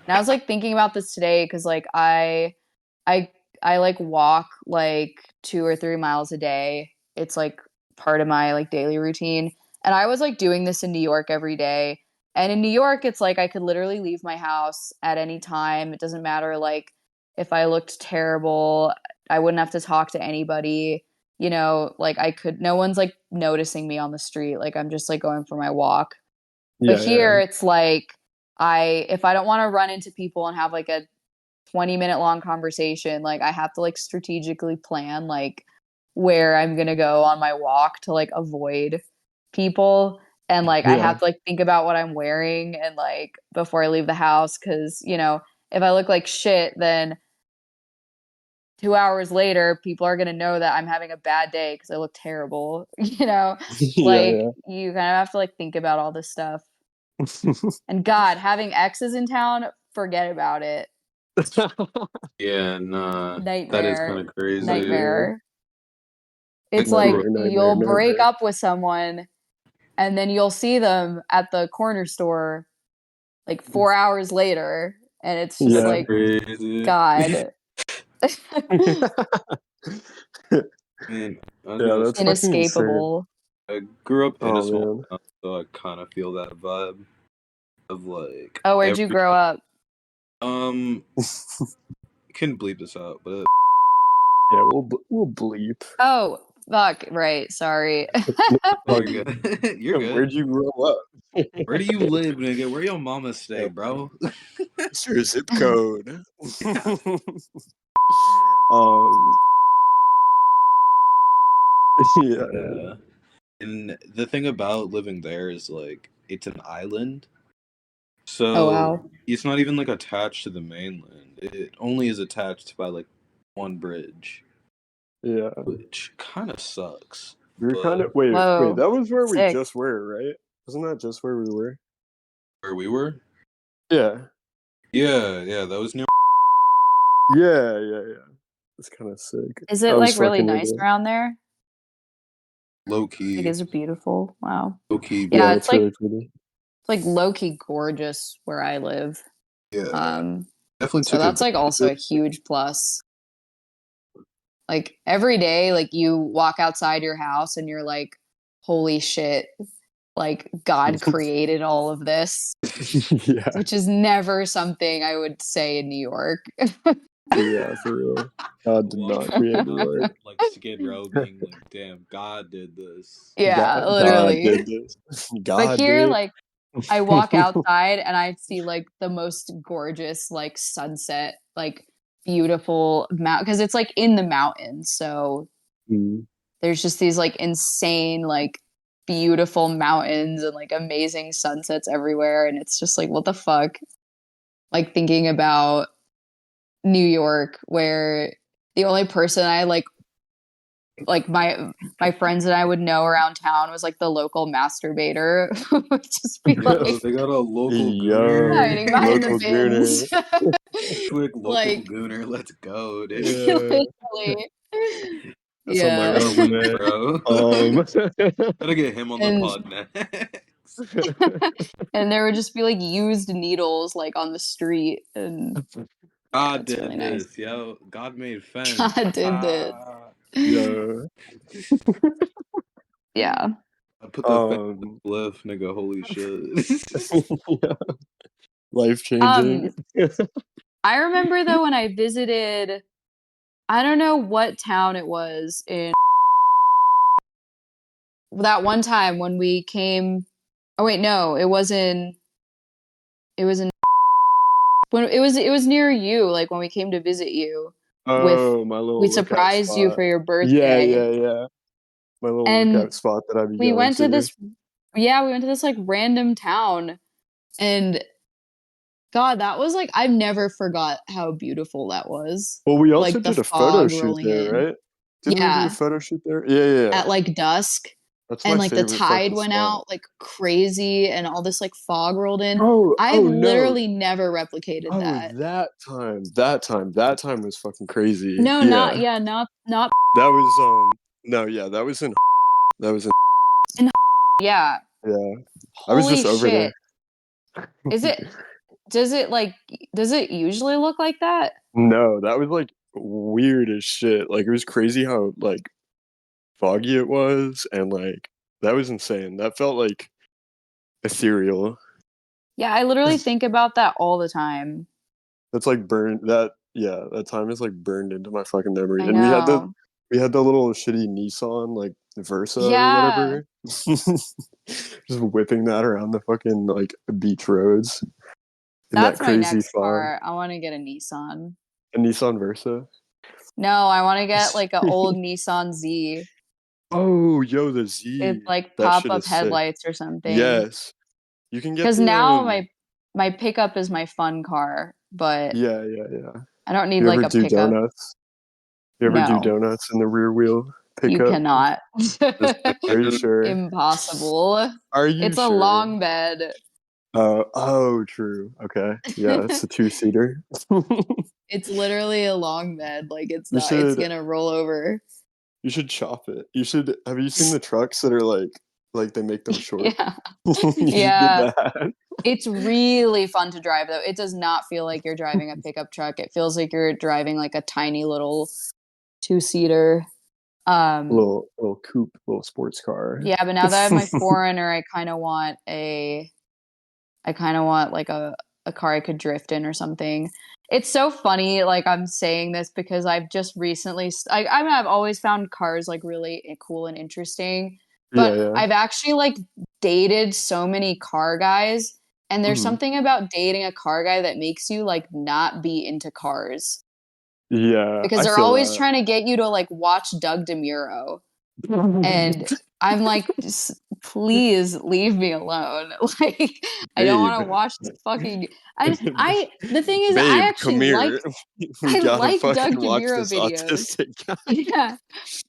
and I was like thinking about this today because like I I like walk like 2 or 3 miles a day. It's like part of my like daily routine. And I was like doing this in New York every day. And in New York, it's like I could literally leave my house at any time. It doesn't matter like if I looked terrible, I wouldn't have to talk to anybody. You know, like I could, no one's like noticing me on the street. Like I'm just like going for my walk. But Yeah, yeah. here it's like if I don't want to run into people and have like a 20-minute long conversation, like I have to like strategically plan like where I'm going to go on my walk to like avoid people, and like I Yeah. have to like think about what I'm wearing and like before I leave the house, cuz you know, if I look like shit, then 2 hours later people are going to know that I'm having a bad day cuz I look terrible, you know? Yeah, Like yeah. you kind of have to like think about all this stuff. And God, having exes in town, forget about it. Yeah, nah, that is kind Nightmare. of crazy. Nightmare. Nightmare. It's like Nightmare, nightmare, you'll break nightmare. up with someone and then you'll see them at the corner store like 4 hours later. And it's just That's Yeah. like, crazy. God. Man, I was Yeah, gonna that's say, fucking insane. Inescapable. I grew up in a Oh small man. town, so I kind of feel that vibe of like Oh, where'd you every grow up? um. Can bleep this out, but Yeah, we'll bleep. Oh, fuck. Right. Sorry. you're good. You're good. Where'd you grow up? Where do you live, nigga? Where your mama stay, Yeah, bro? what's your zip code? um. Yeah, yeah. Yeah. And the thing about living there is like it's an island, Oh, so wow. it's not even like attached to the mainland. It only is attached by like one bridge, Yeah. which kind of sucks. We were kind But of wait. Whoa. That was where we Sick. just were, right? Wasn't that just where we were? where we were, Yeah. yeah, that was near Yeah, yeah, yeah. It's kind of sick. Is I it was like really fucking with nice it. around there? low Like, key, is it beautiful? Wow. low key Yeah, Yeah, beautiful. it's it's really pretty. like low key gorgeous where I live. Yeah, Um, definitely so took that's like also a advantage huge plus. Like every day, like you walk outside your house and you're like, holy shit, like God created all of this, Yeah, which is never something I would say in New York. yeah, for real. God did Walking not create New around York. like Skid Row, being like, "Damn, God did this." Yeah, God did literally. this. But God here, did. like, I walk outside and I see like the most gorgeous like sunset, like beautiful mountain because it's like in the mountains. So Mm. there's just these like insane, like beautiful mountains and like amazing sunsets everywhere. And it's just like, what the fuck? Like thinking about New York, where the only person I like my friends that I would know around town was like the local masturbator who would just be Yo, like they got a local gooner. Yo, hiding behind the local bins. gooner. Quick local Like gooner, let's go, dude. Yeah, literally. that's on my Yeah. Gotta link, resume. bro. Um, Gotta get him on the And pod next. and there would just be like used needles like on the street, and yeah, God it's really did nice. this, yo. God made fence. God did this. Ah. yeah. Yeah. I put the fence in Um, the lift, nigga. Holy shit. yeah. Life changing. Um, I remember though when I visited, I don't know what town it was in that one time when we came. Oh wait, no, it was in when it was near you, like when we came to visit you with Oh, my we little lookout surprised you spot. for your Yeah, birthday. yeah, yeah. My little And lookout spot that I'd be we going went to to. this Yeah, we went to this like random town, and God, that was like I've never forgot how beautiful that was. Well, we also Like the did a photo fog shoot rolling there, in. right? Didn't we do a Yeah, photo shoot there? Yeah, yeah, yeah. at like dusk, That's and my like the favorite tide fucking went spot. out like crazy, and all this like fog rolled in. Oh, I've oh no. literally never replicated Oh, that. that time was fucking crazy. No, not Yeah. yeah, not That was no, yeah, that was in that was in in yeah. yeah. I was Holy just over shit. there. Is it does it usually look like that? No, that was like weird as shit. Like it was crazy how like foggy it was and like that was insane. That felt like ethereal. Yeah, I literally think about that all the time. That's like burned that yeah, that time is like burned into my fucking memory. I And know. we had the little shitty Nissan like Versa or Yeah, whatever. Just whipping that around the fucking like beach roads in that that's my crazy next fog. car. I want to get a Nissan. A Nissan Versa. No, I want to get like an old Nissan Z Oh, yo, the with Z. like That shit pop-up is sick. headlights or something. Yes. You can get Because the now my pickup is my fun car, but yeah, yeah, yeah. I don't need You like ever a do pickup. donuts? You ever do No, donuts in the rear wheel you pickup? cannot. Are you sure? Impossible. Are you It's a sure? long bed. Oh, true. Okay. Yeah, it's a two-seater. It's literally a long bed. Like You it's should gonna roll over. you should chop it. You should have you seen the trucks that are like they make them short? Yeah. You should get Yeah. that. It's really fun to drive though. It does not feel like you're driving a pickup truck. It feels like you're driving like a tiny little two-seater. Um Little coupe, little sports car. yeah, but now that I have my Foreigner, I kind of want like a car I could drift in or something. It's so funny like I'm saying this because I've just recently I mean I've always found cars like really cool and interesting, Yeah, but yeah. I've actually like dated so many car guys, and there's Mhm. something about dating a car guy that makes you like not be into cars Yeah, because I they're feel always that. trying to get you to like watch Doug DeMuro, and I'm like, just please leave me alone. Like, I don't Babe. want to watch this fucking. I. The thing is, Babe, come here. We I gotta like fucking Doug watch DeMuro this videos. autistic guy. Yeah,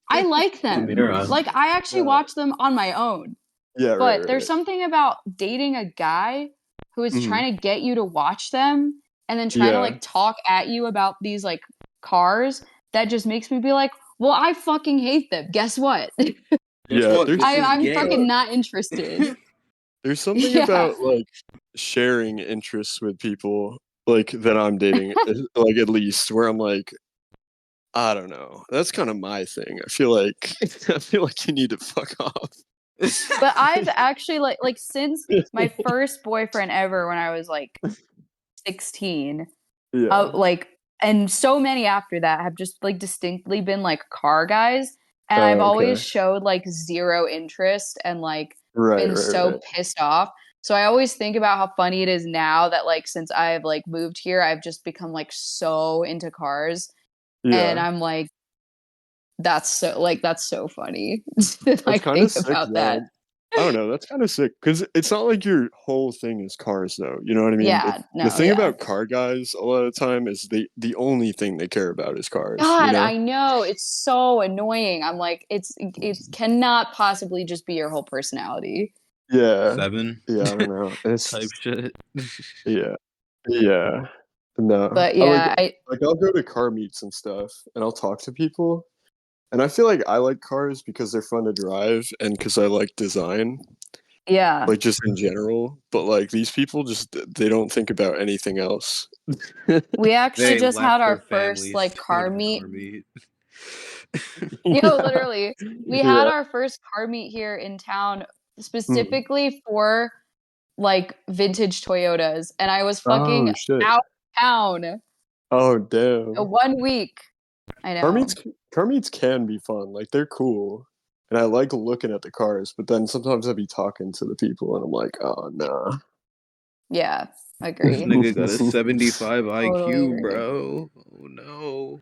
I like them. Chimera. Like, I actually Yeah, watch them on my own. yeah, right, But right, there's right. something about dating a guy who is Mhm. trying to get you to watch them and then trying to Yeah, like talk at you about these like cars that just makes me be like, well, I fucking hate them. Guess what? Guess yeah. what? This is I'm gay. fucking not interested. There's something Yeah. about like sharing interests with people like that I'm dating, like at least where I'm like, I don't know. That's kind of my thing. I feel like I feel like you need to fuck off. But I've actually like since my first boyfriend ever when I was like 16, Yeah. like and so many after that have just like distinctly been like car guys, and I've Oh, always okay. showed like zero interest and like Right, been right, so right. pissed off. So I always think about how funny it is now that like since I've like moved here, I've just become like so into cars, and Yeah. I'm like that's so funny. That's Like kind of think sick about that. though. I don't know. That's kind of sick because it's not like your whole thing is cars, though. You know what I mean? Yeah, The no, thing yeah. about car guys a lot of the time is the only thing they care about is cars. You God, know? I know. It's so annoying. I'm like, it cannot possibly just be your whole personality. Yeah. Seven Yeah. I don't know. type It's shit. yeah. Yeah. No. But I like yeah, I I'll go to car meets and stuff, and I'll talk to people, and I feel like I like cars because they're fun to drive and because I like design, yeah. like just in general. But like these people just they don't think about anything else. We actually They just had left their our first families like to go car to a meet. car meet. Yo, Yeah. literally. We had Yeah. our first car meet here in town Mm. specifically for like vintage Toyotas, and I was fucking Oh shit. out of town Oh damn. 1 week. I Car meets know. car meets can be fun. Like they're cool. And I like looking at the cars, but then sometimes I'll be talking to the people and I'm like, oh nah. Yeah, This agree. nigga got a 75 Totally IQ, agree. bro. Oh no.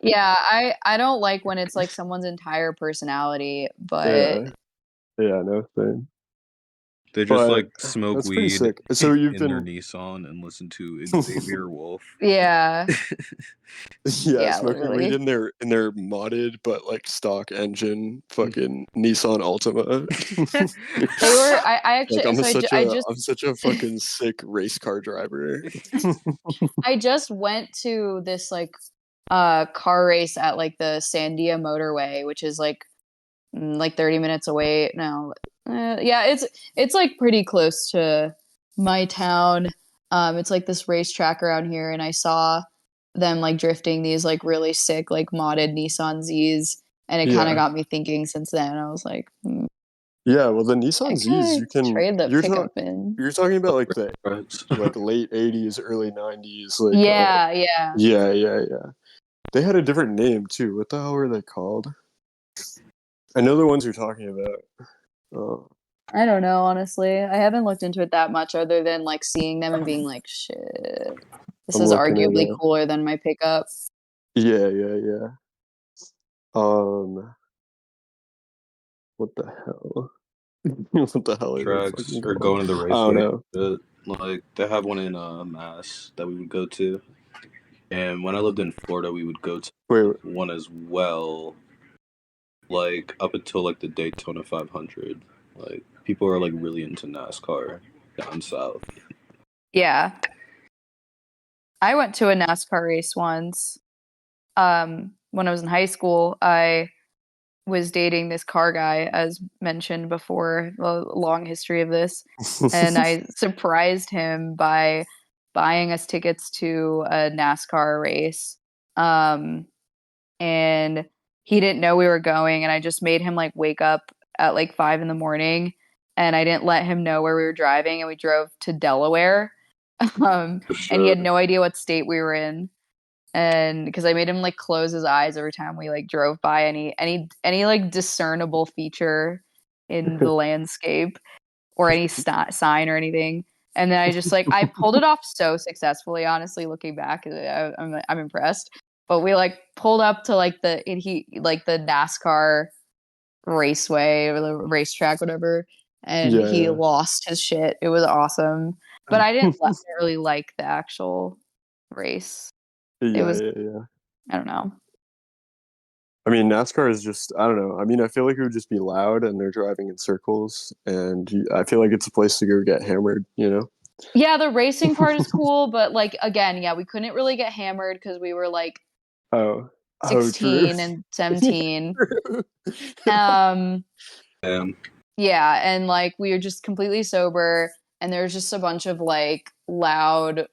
Yeah, I don't like when it's like someone's entire personality, but Yeah. Yeah, no thing. They just But like smoke that's pretty weed sick. So you've in their been, Nissan and listen to Xavier Wolf. Yeah. yeah, Yeah, smoking weed literally. in their modded but like stock engine fucking Nissan Altima. They were. I Like actually. So I'm such a fucking sick race car driver. I just went to this like car race at like the Sandia motorway, which is like 30 minutes away. No. Yeah, it's like pretty close to my town. It's like this racetrack around here, and I saw them like drifting these like really sick like modded Nissan Z's, and it kind of Yeah. got me thinking since then. I was like, Yeah, well the I Nissan Z's could trade the pickup in. you're talking about like the Drugs. like late 80s, early 90s, like Yeah, yeah. yeah. They had a different name too. What the hell were they called? I know the ones you're talking about. Uh, I don't know, honestly. I haven't looked into it that much other than like seeing them and being like, shit, this I'm is looking it arguably up. cooler than my pickup. Yeah. Um, what the hell? What the hell are they Tracks fucking or called? going to the I don't raceway. know. But, like they have one in Mass that we would go to, and when I lived in Florida, we would go to Wait, one as well. Like up until like the Daytona 500, like people are like really into NASCAR down south. Yeah. I went to a NASCAR race once. When I was in high school, I was dating this car guy, as mentioned before, a long history of this. And I surprised him by buying us tickets to a NASCAR race. And he didn't know we were going, and I just made him like wake up at like 5 in the morning, and I didn't let him know where we were driving, and we drove to Delaware. For And he sure. had no idea what state we were in. And because I made him like close his eyes every time we like drove by any like discernible feature in the landscape or any sign or anything. And then I just like I pulled it off so successfully. Honestly, looking back, I'm impressed. But we like pulled up to like the NASCAR raceway or the racetrack, whatever, and he yeah, lost his shit. It was awesome, but I didn't really like the actual race. It was yeah. I don't know. I mean, NASCAR is just, I don't know. I mean, I feel like it would just be loud and they're driving in circles. And I feel like it's a place to go get hammered, you know? Yeah, the racing part is cool, but like again, yeah, we couldn't really get hammered because we were like True. 16 and 17. True. Um, Um, yeah, and like we were just completely sober, and there was just a bunch of like loud,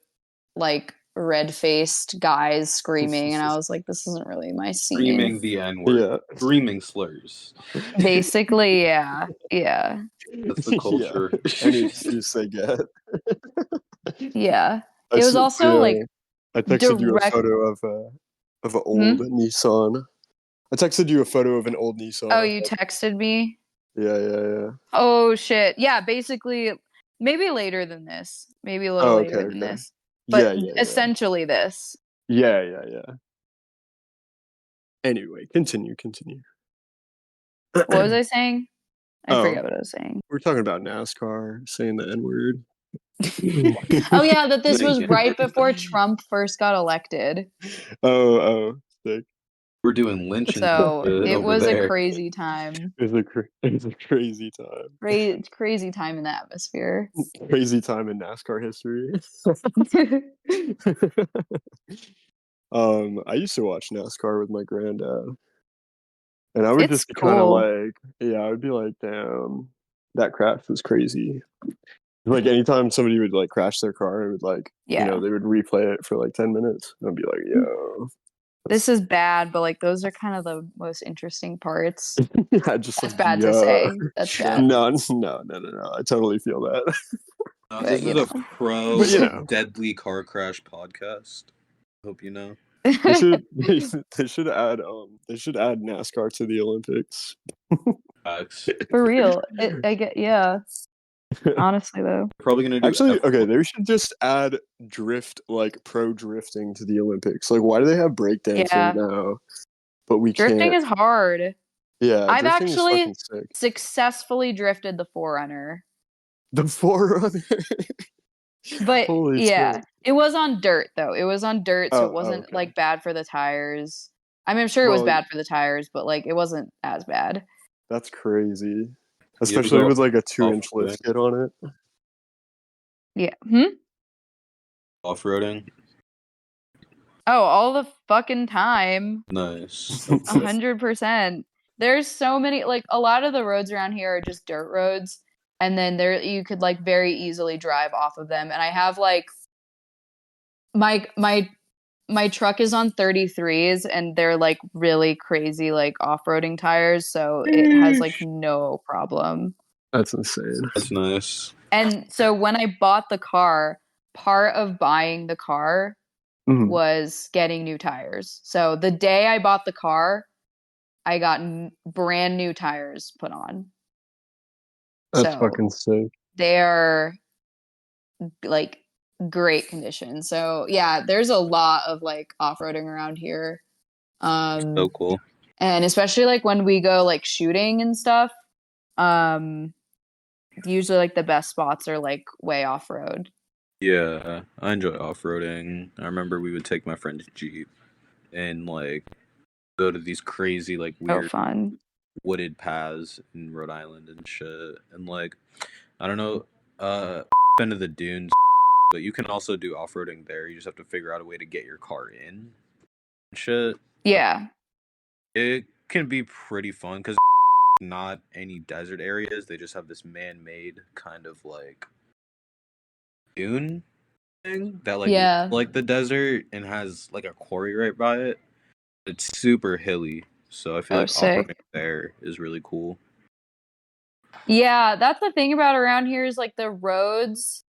like red-faced guys screaming, and I was like, this isn't really my scene. screaming the N word, Yeah. screaming slurs. Basically, yeah, yeah, That's the Yeah. culture. Any excuse they get. yeah. I, It was s- also like I texted you a direct. photo of an old Hmm? Nissan. I texted you a photo of an old Nissan Oh, I you had. texted me? Yeah. Oh shit. Yeah, basically maybe later than this. Maybe a little Oh, later than okay. this. But Yeah. essentially this. Yeah. Anyway, continue. What was I saying? I Oh, forget what I was saying. we're talking about NASCAR saying the N word. Oh yeah, that this was Saying right it. before Trump first got elected. Sick. We're doing lynching So it over was a there. crazy time. It's a crazy time. Crazy time in the atmosphere. Crazy time in NASCAR history. I used to watch NASCAR with my granddad, and I would It's just be kind of cool. like, yeah, I would be like, damn, that crash was crazy. Like anytime somebody would like crash their car, it would like, Yeah. they would replay it for like 10 minutes, and I'd be like, yo, This is bad, but like those are kind of the most interesting parts. I just That's like, bad to yeah, say. That's bad. no. I totally feel that. But This you is a know. But pro deadly car crash podcast. Hope you know. they should they should add NASCAR to the Olympics. Facts. For real. I get yeah. Honestly though. Probably gonna do Actually, okay, F1. they should just add drift, like pro drifting, to the Olympics. Like, why do they have breakdancing Yeah. now, but we Drifting can't? is hard. Yeah, I've drifting is actually fucking sick. successfully drifted the Forerunner. The Forerunner. But Holy yeah, shit. it was on dirt though. It was on dirt, so it wasn't Okay. like bad for the tires. I mean, I'm sure it was Bro, bad for the tires, but like it wasn't as bad. that's crazy. You ever Especially go with like a 2-inch off-roading? lift kit on it. Yeah. Off-roading? Oh, all the fucking time. Nice. A Okay. 100%. There's so many, like a lot of the roads around here are just dirt roads, and then there you could like very easily drive off of them. And I have like my truck is on 33s, and they're like really crazy like off-roading tires, so it has like no problem. That's insane. That's nice. And so when I bought the car, part of buying the car Mhm. was getting new tires. So the day I bought the car, I got brand new tires put on. That's So fucking sick. they're like great condition. So yeah, there's a lot of like off-roading around here. So cool. And especially like when we go like shooting and stuff, um usually like the best spots are like way off-road. Yeah, I enjoy off-roading. I remember we would take my friend's Jeep and like go to these crazy like So weird fun. wooded paths in Rhode Island and shit. And like I don't know, been to the dunes, but you can also do off-roading there. You just have to figure out a way to get your car in and shit. Yeah. It can be pretty fun because not any desert areas. They just have this man-made kind of like dune thing that like looks Yeah. like the desert and has like a quarry right by it. It's super hilly, so I feel Oh, like off-roading sick. there is really cool. Yeah, that's the thing about around here is like the roads,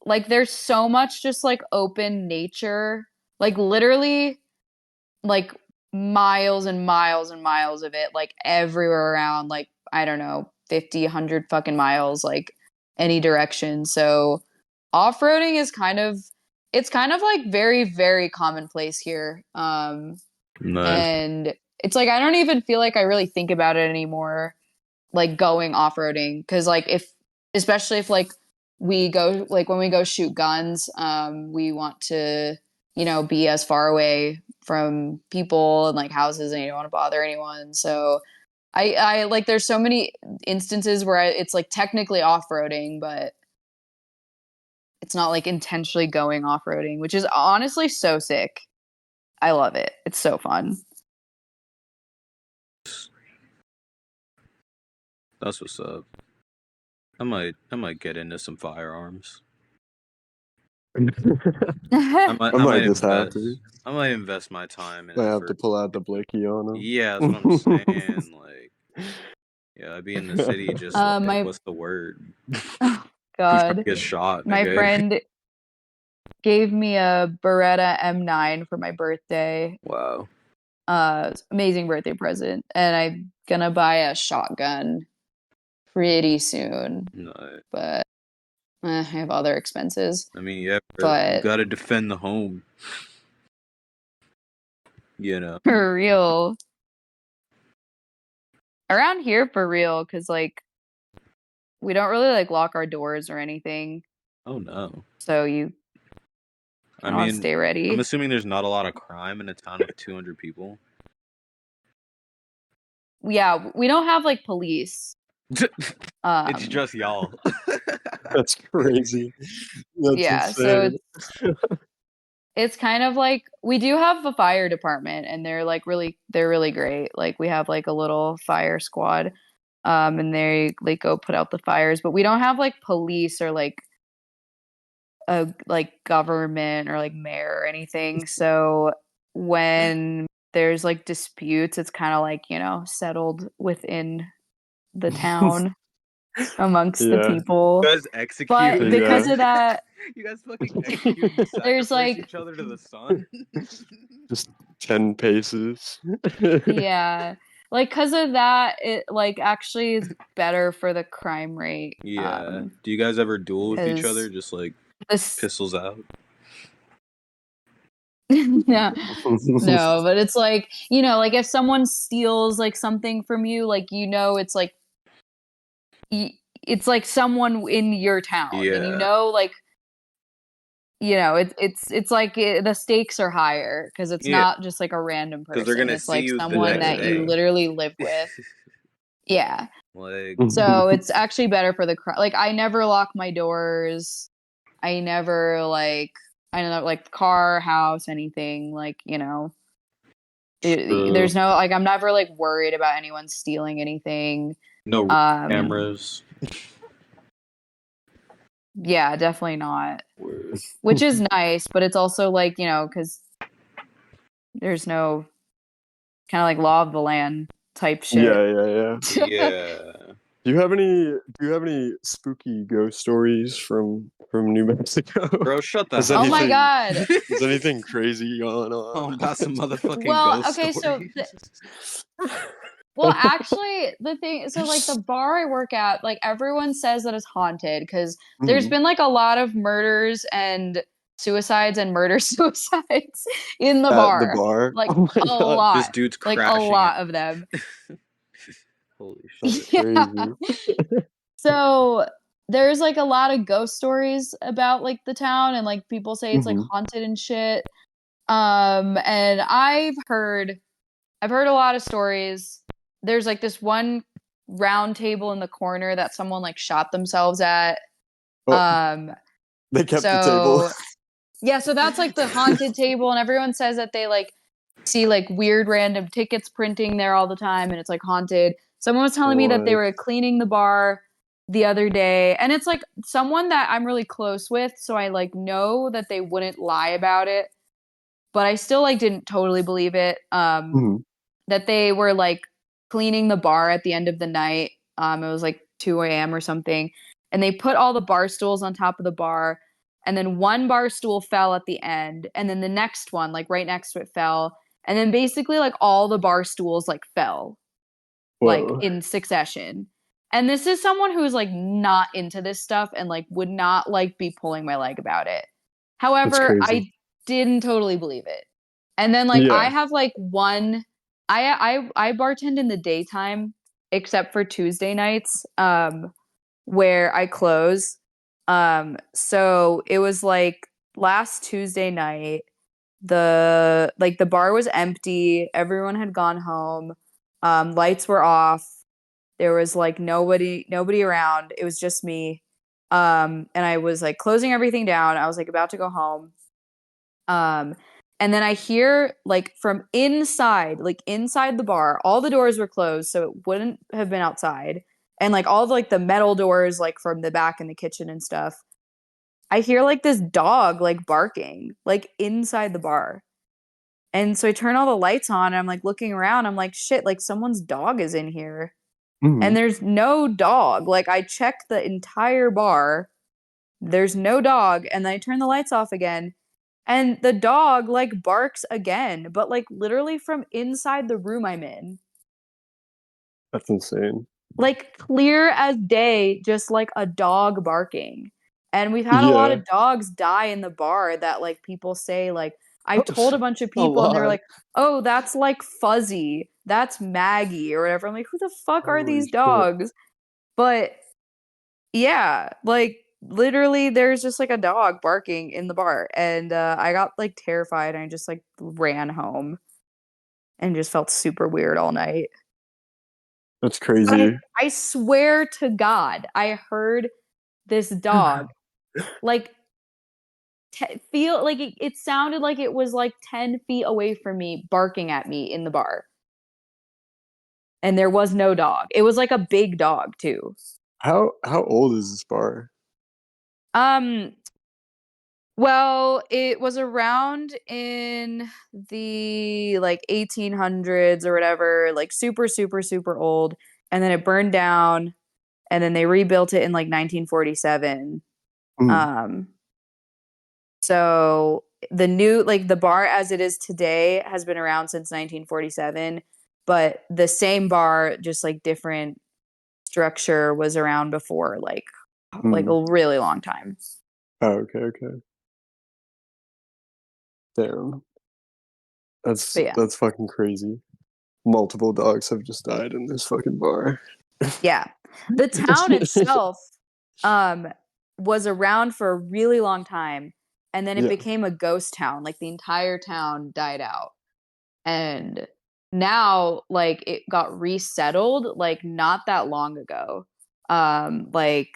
like there's so much just like open nature. Like literally like miles and miles and miles of it, like everywhere around, like I don't know, 50, 100 fucking miles, like any direction. So off-roading is it's kind of like very, very commonplace here. Nice. And it's like I don't even feel like I really think about it anymore, like going off-roading, because like if especially if like we go like when we go shoot guns, we want to be as far away from people and like houses, and you don't want to bother anyone. So I like there's so many instances where it's like technically off-roading, but it's not like intentionally going off-roading, which is honestly so sick. I love it. It's so fun. That's what's up. I might get into some firearms. I I might just have invest. to. I might invest my time and I have to effort. pull out the blicky on him. Yeah, that's what I'm saying. Like, yeah, I'd be in the city just like, My what's the word? oh Who's trying to God, get shot, my nigga? friend gave me a Beretta M9 for my birthday. Wow. Amazing birthday present. And I'm gonna buy a shotgun pretty soon. No. But I have other expenses. I mean, yeah, bro, you But gotta defend the home. You know. for real. Around here for real, because like we don't really like lock our doors or anything. Oh no. So you I kind of want to mean, stay I'm ready. assuming there's not a lot of crime in a town of 200 people. Yeah, we don't have like police. It's just y'all. That's crazy. That's Yeah, so insane. it's kind of like we do have a fire department, and they're really great. Like we have like a little fire squad, and they like go put out the fires, but we don't have like police or like a like government or like mayor or anything. So when there's like disputes, it's kind of like, settled within the town amongst the Yeah. people. You guys execute. But because Yeah. of that, You guys fucking execute and there's sacrifice like each other to the sun. Just 10 paces. yeah, like because of that, it like actually is better for the crime rate. Yeah. Do you guys ever duel with each other? Because Just like this pistols out? no, no, but it's like, like if someone steals like something from you, like it's like it's like someone in your town, and you Yeah. know, like, you know, it's like the stakes are higher because it's Yeah. not just like a random 'Cause they're person. gonna It's see like you the someone next that you day. literally live with. Yeah. Like, So it's actually better for the like I never lock my doors. I never like I don't know like car, house, anything like, you know. True. There's no like I'm never like worried about anyone stealing anything. no Um cameras. yeah, definitely not. Which is nice, but it's also like, you know, cuz there's no kind of like law of the land type shit. Yeah. Yeah. Do you have any spooky ghost stories from New Mexico? Bro, shut the Has hell Oh my up. god. has anything crazy gone Oh, on? about some motherfucking Well, ghost okay, so stories. well, actually, the thing, so like the bar I work at, like everyone says that it's haunted because there's Mhm. been like a lot of murders and suicides and murder suicides in the At the bar. bar? Like Oh my a god, This lot, dude's like a crashing it. lot of them. Holy that's shit. Yeah. crazy. So there's like a lot of ghost stories about like the town and like people say it's like Hmm. haunted and shit. And I've heard a lot of stories. There's like this one round table in the corner that someone like shot themselves at. Oh, Um, they kept the table. so yeah, so that's like the haunted table, and everyone says that they like see like weird random tickets printing there all the time, and it's like haunted. Someone was telling me that they What? were cleaning the bar the other day, and it's like someone that I'm really close with, so I like know that they wouldn't lie about it, but I still like didn't totally believe it. Mhm. That they were like cleaning the bar at the end of the night. It was like 2 a.m. or something. And they put all the bar stools on top of the bar. And then one bar stool fell at the end. And then the next one, like right next to it, fell. And then basically, like all the bar stools like fell, like Whoa, in succession. And this is someone who's like not into this stuff and like would not like be pulling my leg about it. that's However, crazy. I didn't totally believe it. And then like I Yeah. have like one I bartend in the daytime except for Tuesday nights where I close. So it was like last Tuesday night the bar was empty, everyone had gone home. Lights were off. There was like nobody around. It was just me. And I was like closing everything down. I was like about to go home. Um, and then I hear like from inside, like inside the bar, all the doors were closed, so it wouldn't have been outside. And like all of like the metal doors, like from the back in the kitchen and stuff. I hear like this dog like barking, like inside the bar. And so I turn all the lights on and I'm like looking around. I'm like, shit, like someone's dog is in here. Hmm. And there's no dog. Like I checked the entire bar. There's no dog. And then I turn the lights off again. And the dog like barks again, but like literally from inside the room I'm in. That's insane. Like clear as day, just like a dog barking. And we've had a lot Yeah. of dogs die in the bar that like people say like I've told a bunch of A people and they were lot. like, "Oh, that's like Fuzzy. That's Maggie or whatever." I'm like, "Who the fuck are Holy these shit. dogs?" But yeah, like literally there's just like a dog barking in the bar and I got like terrified and I just like ran home and just felt super weird all night. That's But crazy. I swear to God, I heard this dog like feel like it sounded like it was like 10 feet away from me barking at me in the bar. And there was no dog. It was like a big dog too. How old is this bar? Um, well, it was around in the like 1800s or whatever, like super, super, super old. And then it burned down and then they rebuilt it in like 1947. Mm. Um, so the new, like the bar as it is today has been around since 1947, but the same bar, just like different structure was around before, like Mm. a really long time. Oh, okay. Damn. That's But yeah. fucking crazy. Multiple dogs have just died in this fucking bar. Yeah. The town itself was around for a really long time, and then it Yeah. became a ghost town. Like the entire town died out. And now like it got resettled like not that long ago. Like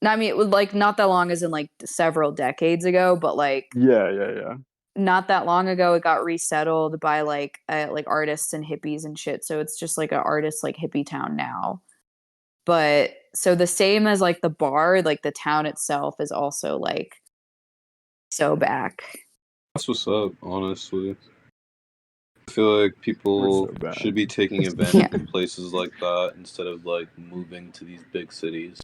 I mean it was like not that long as in like several decades ago, but like Yeah. not that long ago it got resettled by like artists and hippies and shit. So it's just like an artist like hippie town now. But so the same as like the bar, like the town itself is also like so back. That's what's up, honestly. I feel like We're people so bad. should be taking advantage of places like that instead of like moving to these big cities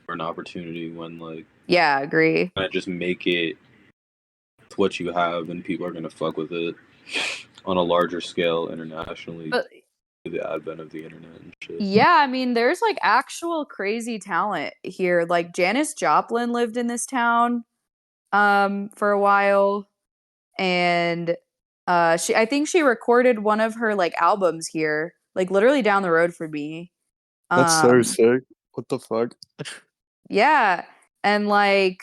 for an opportunity when like Yeah, agree. I just make it what you have and people are gonna fuck with it on a larger scale internationally But with the advent of the internet and shit. yeah, I mean, there's like actual crazy talent here. Like Janis Joplin lived in this town for a while, and I think she recorded one of her like albums here, like literally down the road from me. That's so Um sick. What the fuck? yeah, and like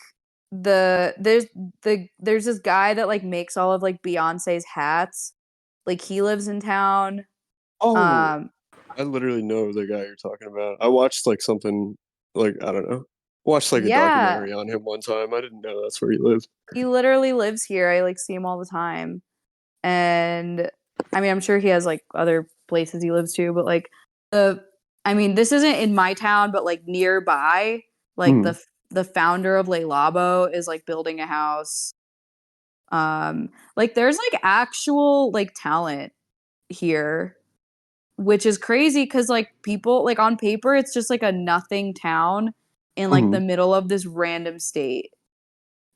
there's there's this guy that like makes all of like Beyonce's hats. Like he lives in town. Oh, Um I literally know the guy you're talking about. I watched like something like I don't know. Watched like a yeah, documentary on him one time. I didn't know that's where he lived. he literally lives here. I like see him all the time. And I mean, I'm sure he has like other places he lives too, but like the I mean, this isn't in my town, but like nearby, like Hmm. the founder of Le Labo is like building a house. Like there's like actual like talent here, which is crazy because like people like on paper it's just like a nothing town in like Hmm. the middle of this random state,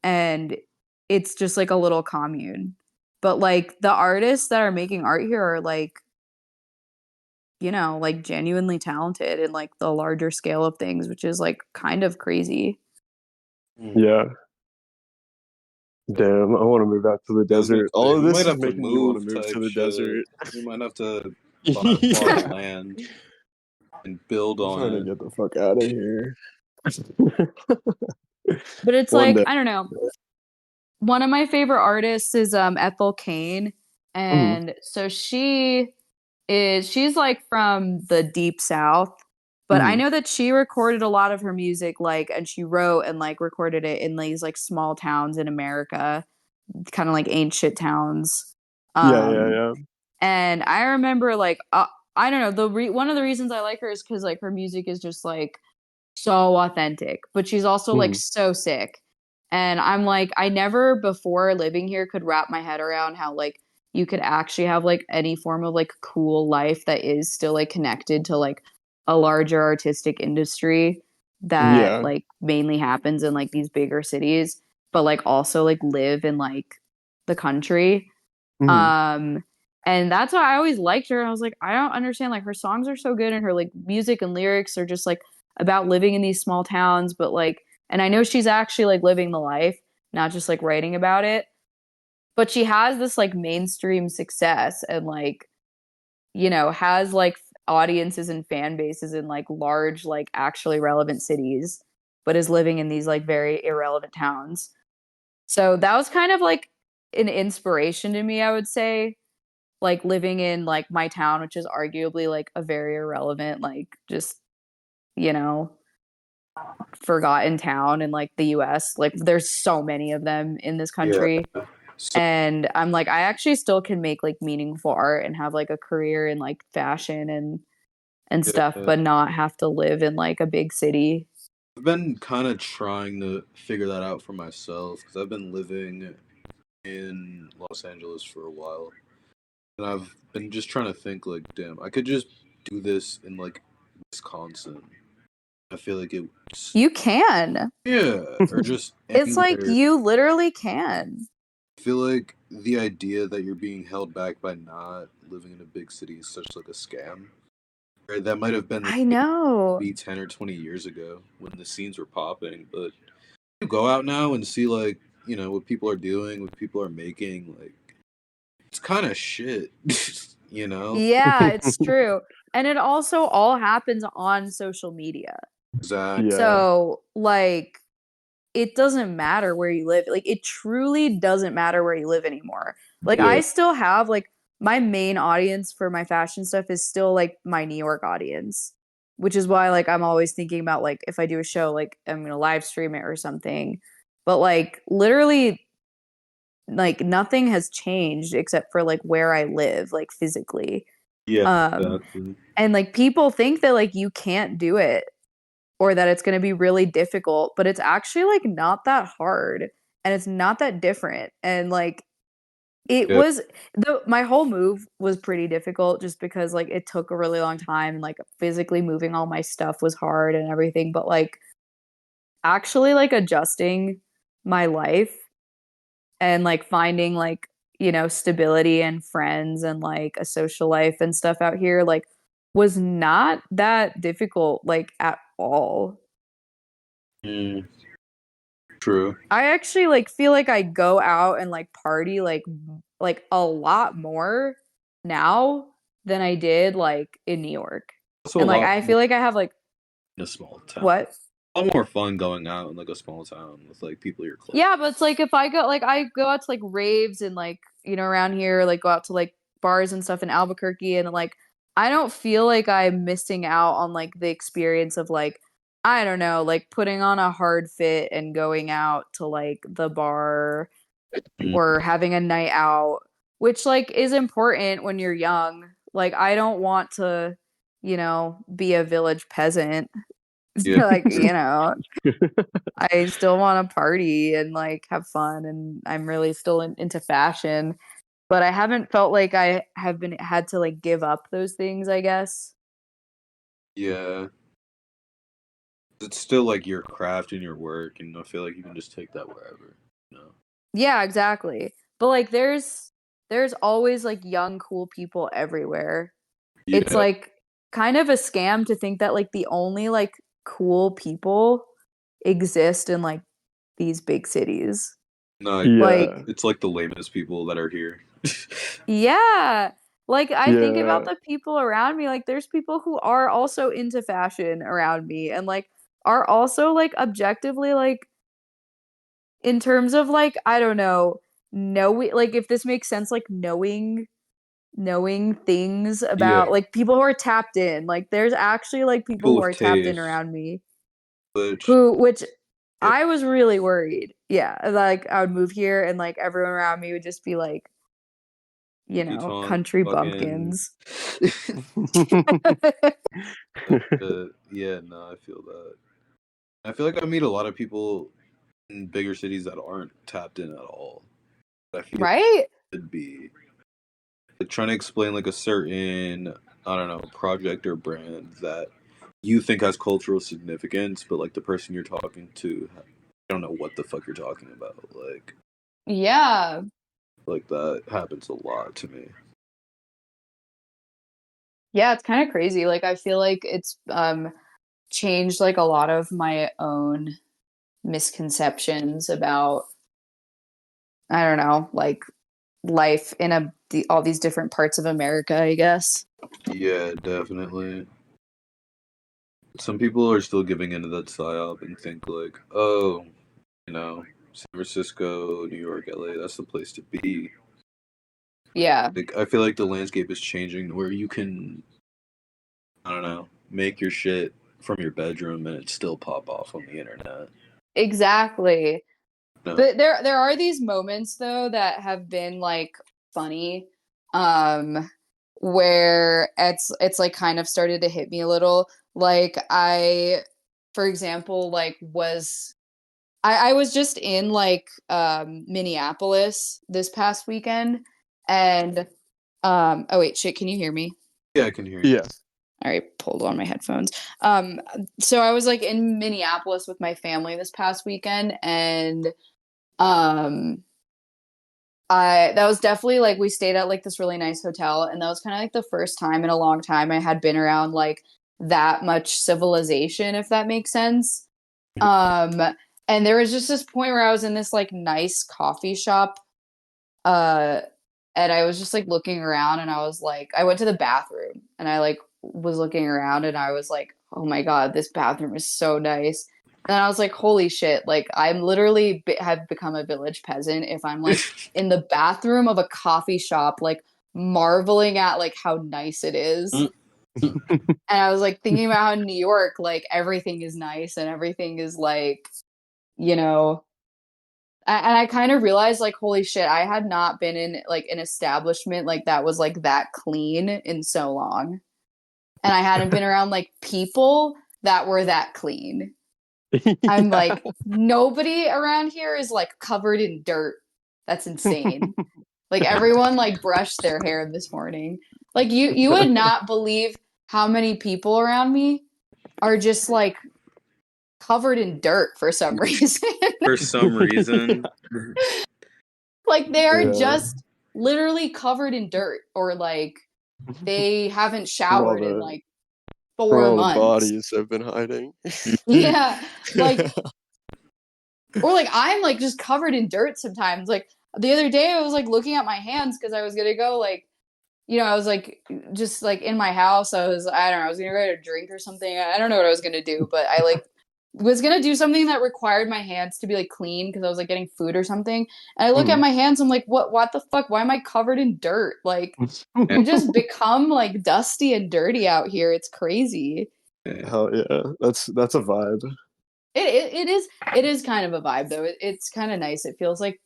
and it's just like a little commune. But like the artists that are making art here are like, you know, like genuinely talented in like the larger scale of things, which is like kind of crazy. Yeah. Damn, I want to move out to the I was gonna desert. say All of we this might is have to making me want to move move to type the shit. desert. We might have to buy a plot of land and build I'm on trying to it. get the fuck out of here. But it's One like, day. I don't know. One of my favorite artists is Ethel Kane. Mhm. And so she's like from the deep south, but I Mhm. know that she recorded a lot of her music like and she wrote and like recorded it in these like small towns in America, kind of like ancient towns. Um Yeah. and I remember like I don't know, one of the reasons I like her is cuz like her music is just like so authentic, but she's also like Mhm. so sick. And I'm like, I never before living here could wrap my head around how like you could actually have like any form of like cool life that is still like connected to like a larger artistic industry that Yeah. like mainly happens in like these bigger cities, but like also like live in like the country. Mhm. Um and that's why I always liked her. And I was like, I don't understand. Like her songs are so good and her like music and lyrics are just like about living in these small towns, but like, and I know she's actually like living the life, not just like writing about it. But she has this like mainstream success and like, you know, has like audiences and fan bases in like large, like actually relevant cities, but is living in these like very irrelevant towns. So that was kind of like an inspiration to me, I would say, like living in like my town, which is arguably like a very irrelevant, like just, you know, forgotten town in like the US. Like there's so many of them in this Yeah. country. So And I'm like, I actually still can make like meaningful art and have like a career in like fashion and stuff, yeah. but not have to live in like a big city. I've been kind of trying to figure that out for myself because I've been living in Los Angeles for a while, and I've been just trying to think like, damn, I could just do this in like Wisconsin. I feel like it's You can. yeah, or just It's like anywhere. you literally can. I feel like the idea that you're being held back by not living in a big city is such like a scam. Right? That might have been the I case know. maybe 10 or 20 years ago when the scenes were popping, but you go out now and see like, what people are doing, what people are making, like it's kind of shit, you know? Yeah, it's true. And it also all happens on social media. Exactly. Yeah. So, like, it doesn't matter where you live. Like, it truly doesn't matter where you live anymore. Like, Yeah. I still have, like, my main audience for my fashion stuff is still, like, my New York audience, which is why, like, I'm always thinking about, like, if I do a show, like, I'm going to live stream it or something. But, like, literally, like, nothing has changed except for, like, where I live, like, physically. Yeah. Um, Exactly. and, like, people think that, like, you can't do it or that it's going to be really difficult, but it's actually like not that hard and it's not that different. And like it Yeah. was my whole move was pretty difficult just because like it took a really long time and like physically moving all my stuff was hard and everything, but like actually like adjusting my life and like finding like, you know, stability and friends and like a social life and stuff out here like was not that difficult like at all. Mm, true. I actually like feel like I go out and like party like a lot more now than I did like in New York. Also, a And like lot I more feel like I have like in a small town. what? A lot more fun going out in like a small town with like people you're close. Yeah, but it's like if I go out to like raves and like, you know, around here, like go out to like bars and stuff in Albuquerque and like I don't feel like I'm missing out on like the experience of like I don't know, like putting on a hard fit and going out to like the bar Mm, or having a night out, which like is important when you're young. Like I don't want to, you know, be a village peasant. yeah. Like, you know, I still want to party and like have fun and I'm really still into fashion, but I haven't felt like I have been had to like give up those things, I guess. Yeah. It's still like your craft and your work, and I feel like you can just take that wherever. You know. Yeah, exactly. But like there's always like young cool people everywhere. It's Yeah. like kind of a scam to think that like the only like cool people exist in like these big cities. No, Yeah. Like, it's like the lamest people that are here. yeah. Like I think about Yeah. the people around me, like there's people who are also into fashion around me and like are also like objectively like in terms of like I don't know like if this makes sense like knowing things Yeah. about like people who are tapped in. Like there's actually like people People who with are tapped in taste, around me which which yeah, I was really worried. Yeah, like I would move here and like everyone around me would just be like, you know, Vuitton country fucking. bumpkins. Yeah, no, I feel that. I feel like I meet a lot of people in bigger cities that aren't tapped in at all. I feel like Right? it could be like trying to explain like a certain, I don't know, project or brand that you think has cultural significance, but like the person you're talking to, I don't know what the fuck you're talking about. Yeah. Like that happens a lot to me. Yeah, it's kind of crazy. Like I feel like it's changed like a lot of my own misconceptions about I don't know, like life in all these different parts of America, I guess. Yeah, definitely. Some people are still giving into that psyop and think like, oh, you know, San Francisco, New York, LA, that's the place to be. Yeah. Like, I feel like the landscape is changing where you can, I don't know, make your shit from your bedroom and it still pop off on the internet. Exactly. No. But there are these moments though that have been like funny where it's like kind of started to hit me a little. Like I for example like I was just in like Minneapolis this past weekend and oh wait, shit, can you hear me? Yeah, I can hear you. Yeah. All right, pulled on my headphones. So I was like in Minneapolis with my family this past weekend and um I that was definitely like we stayed at like this really nice hotel and that was kind of like the first time in a long time I had been around like that much civilization, if that makes sense. Um and there was just this point where I was in this like nice coffee shop uh and I was just like looking around and I was like I went to the bathroom and I like was looking around and I was like, oh my God, this bathroom is so nice. And I was like, holy shit, like I'm literally have become a village peasant if I'm like in the bathroom of a coffee shop, like marveling at like how nice it is. And I was like thinking about how in New York, like everything is nice and everything is like, you know, and I kind of realized like, holy shit, I had not been in like an establishment like that was like that clean in so long. And I hadn't been around like people that were that clean. I'm like, nobody around here is like covered in dirt. That's insane. Like everyone like brushed their hair this morning. Like you would not believe how many people around me are just like covered in dirt for some reason. For some reason. Like they are Yeah. just literally covered in dirt or like they haven't From all showered in the like from 4 all the months. bodies have been hiding. Yeah. Like or like I'm like just covered in dirt sometimes. Like the other day I was like looking at my hands because I was gonna go like I was like just like in my house. I don't know, I was gonna go get a drink or something. I don't know what I was gonna do, but I like was gonna do something that required my hands to be like clean because I was like getting food or something. And I look at my hands, I'm like, what the fuck? Why am I covered in dirt? Like we just become like dusty and dirty out here. It's crazy. Hell yeah, that's a vibe. It is kind of a vibe though. It's kind of nice. It feels like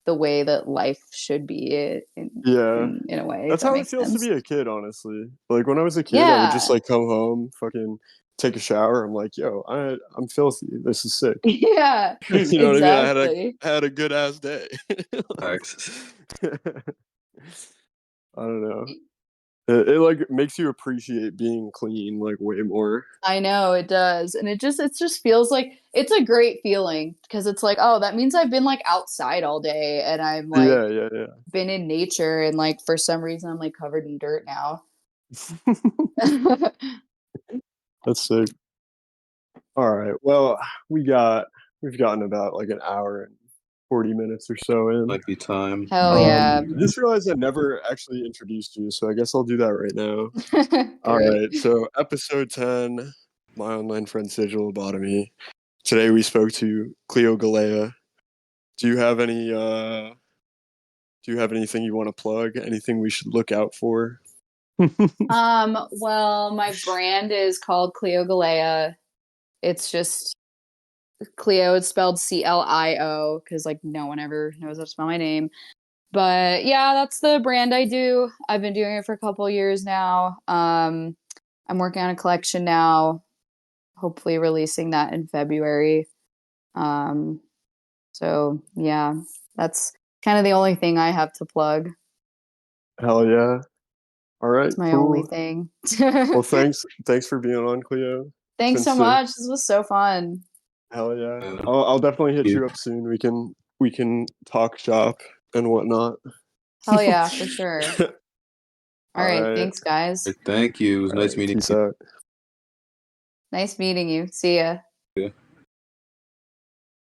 the way that life should be Yeah, in a way, if that's that how it makes feels to sense. be a kid. Honestly, like when I was a kid, I would just Yeah. like come home, fucking take a shower. I'm like, yo, I'm filthy. This is sick. Yeah. You know what I mean? Exactly. I had a good ass day. Facts. I don't know. It like makes you appreciate being clean like way more. I know it does. And it just feels like it's a great feeling because it's like, oh, that means I've been like outside all day and I'm like Yeah, yeah, yeah. been in nature and like for some reason I'm like covered in dirt now. That's sick. All right. Well, we've gotten about like an hour and 40 minutes or so in. Might be time. Hell yeah. I just realized I never actually introduced you, so I guess I'll do that right now. All Great. right. So episode 10, my online friend Sigil Lobotomy. Today we spoke to Clio Galea. Do you have any do you have anything you want to plug? Anything we should look out for? Well, my brand is called Clio Galea. It's just Clio, it's spelled Clio because like no one ever knows how to spell my name. But yeah, that's the brand I do. I've been doing it for a couple years now. I'm working on a collection now, hopefully releasing that in February. Um, so yeah, that's kind of the only thing I have to plug. Hell yeah. All right, It's my only cool. thing. Well, thanks for being on, Cleo. It's Thanks been so sick. much. This was so fun. Hell yeah. Yeah. I'll definitely hit You. you up soon. We can talk shop and whatnot. Hell yeah, for sure. All All right, right. thanks guys. Thank you. It was All nice right. meeting Peace you. out. Nice meeting you. See ya. Yeah.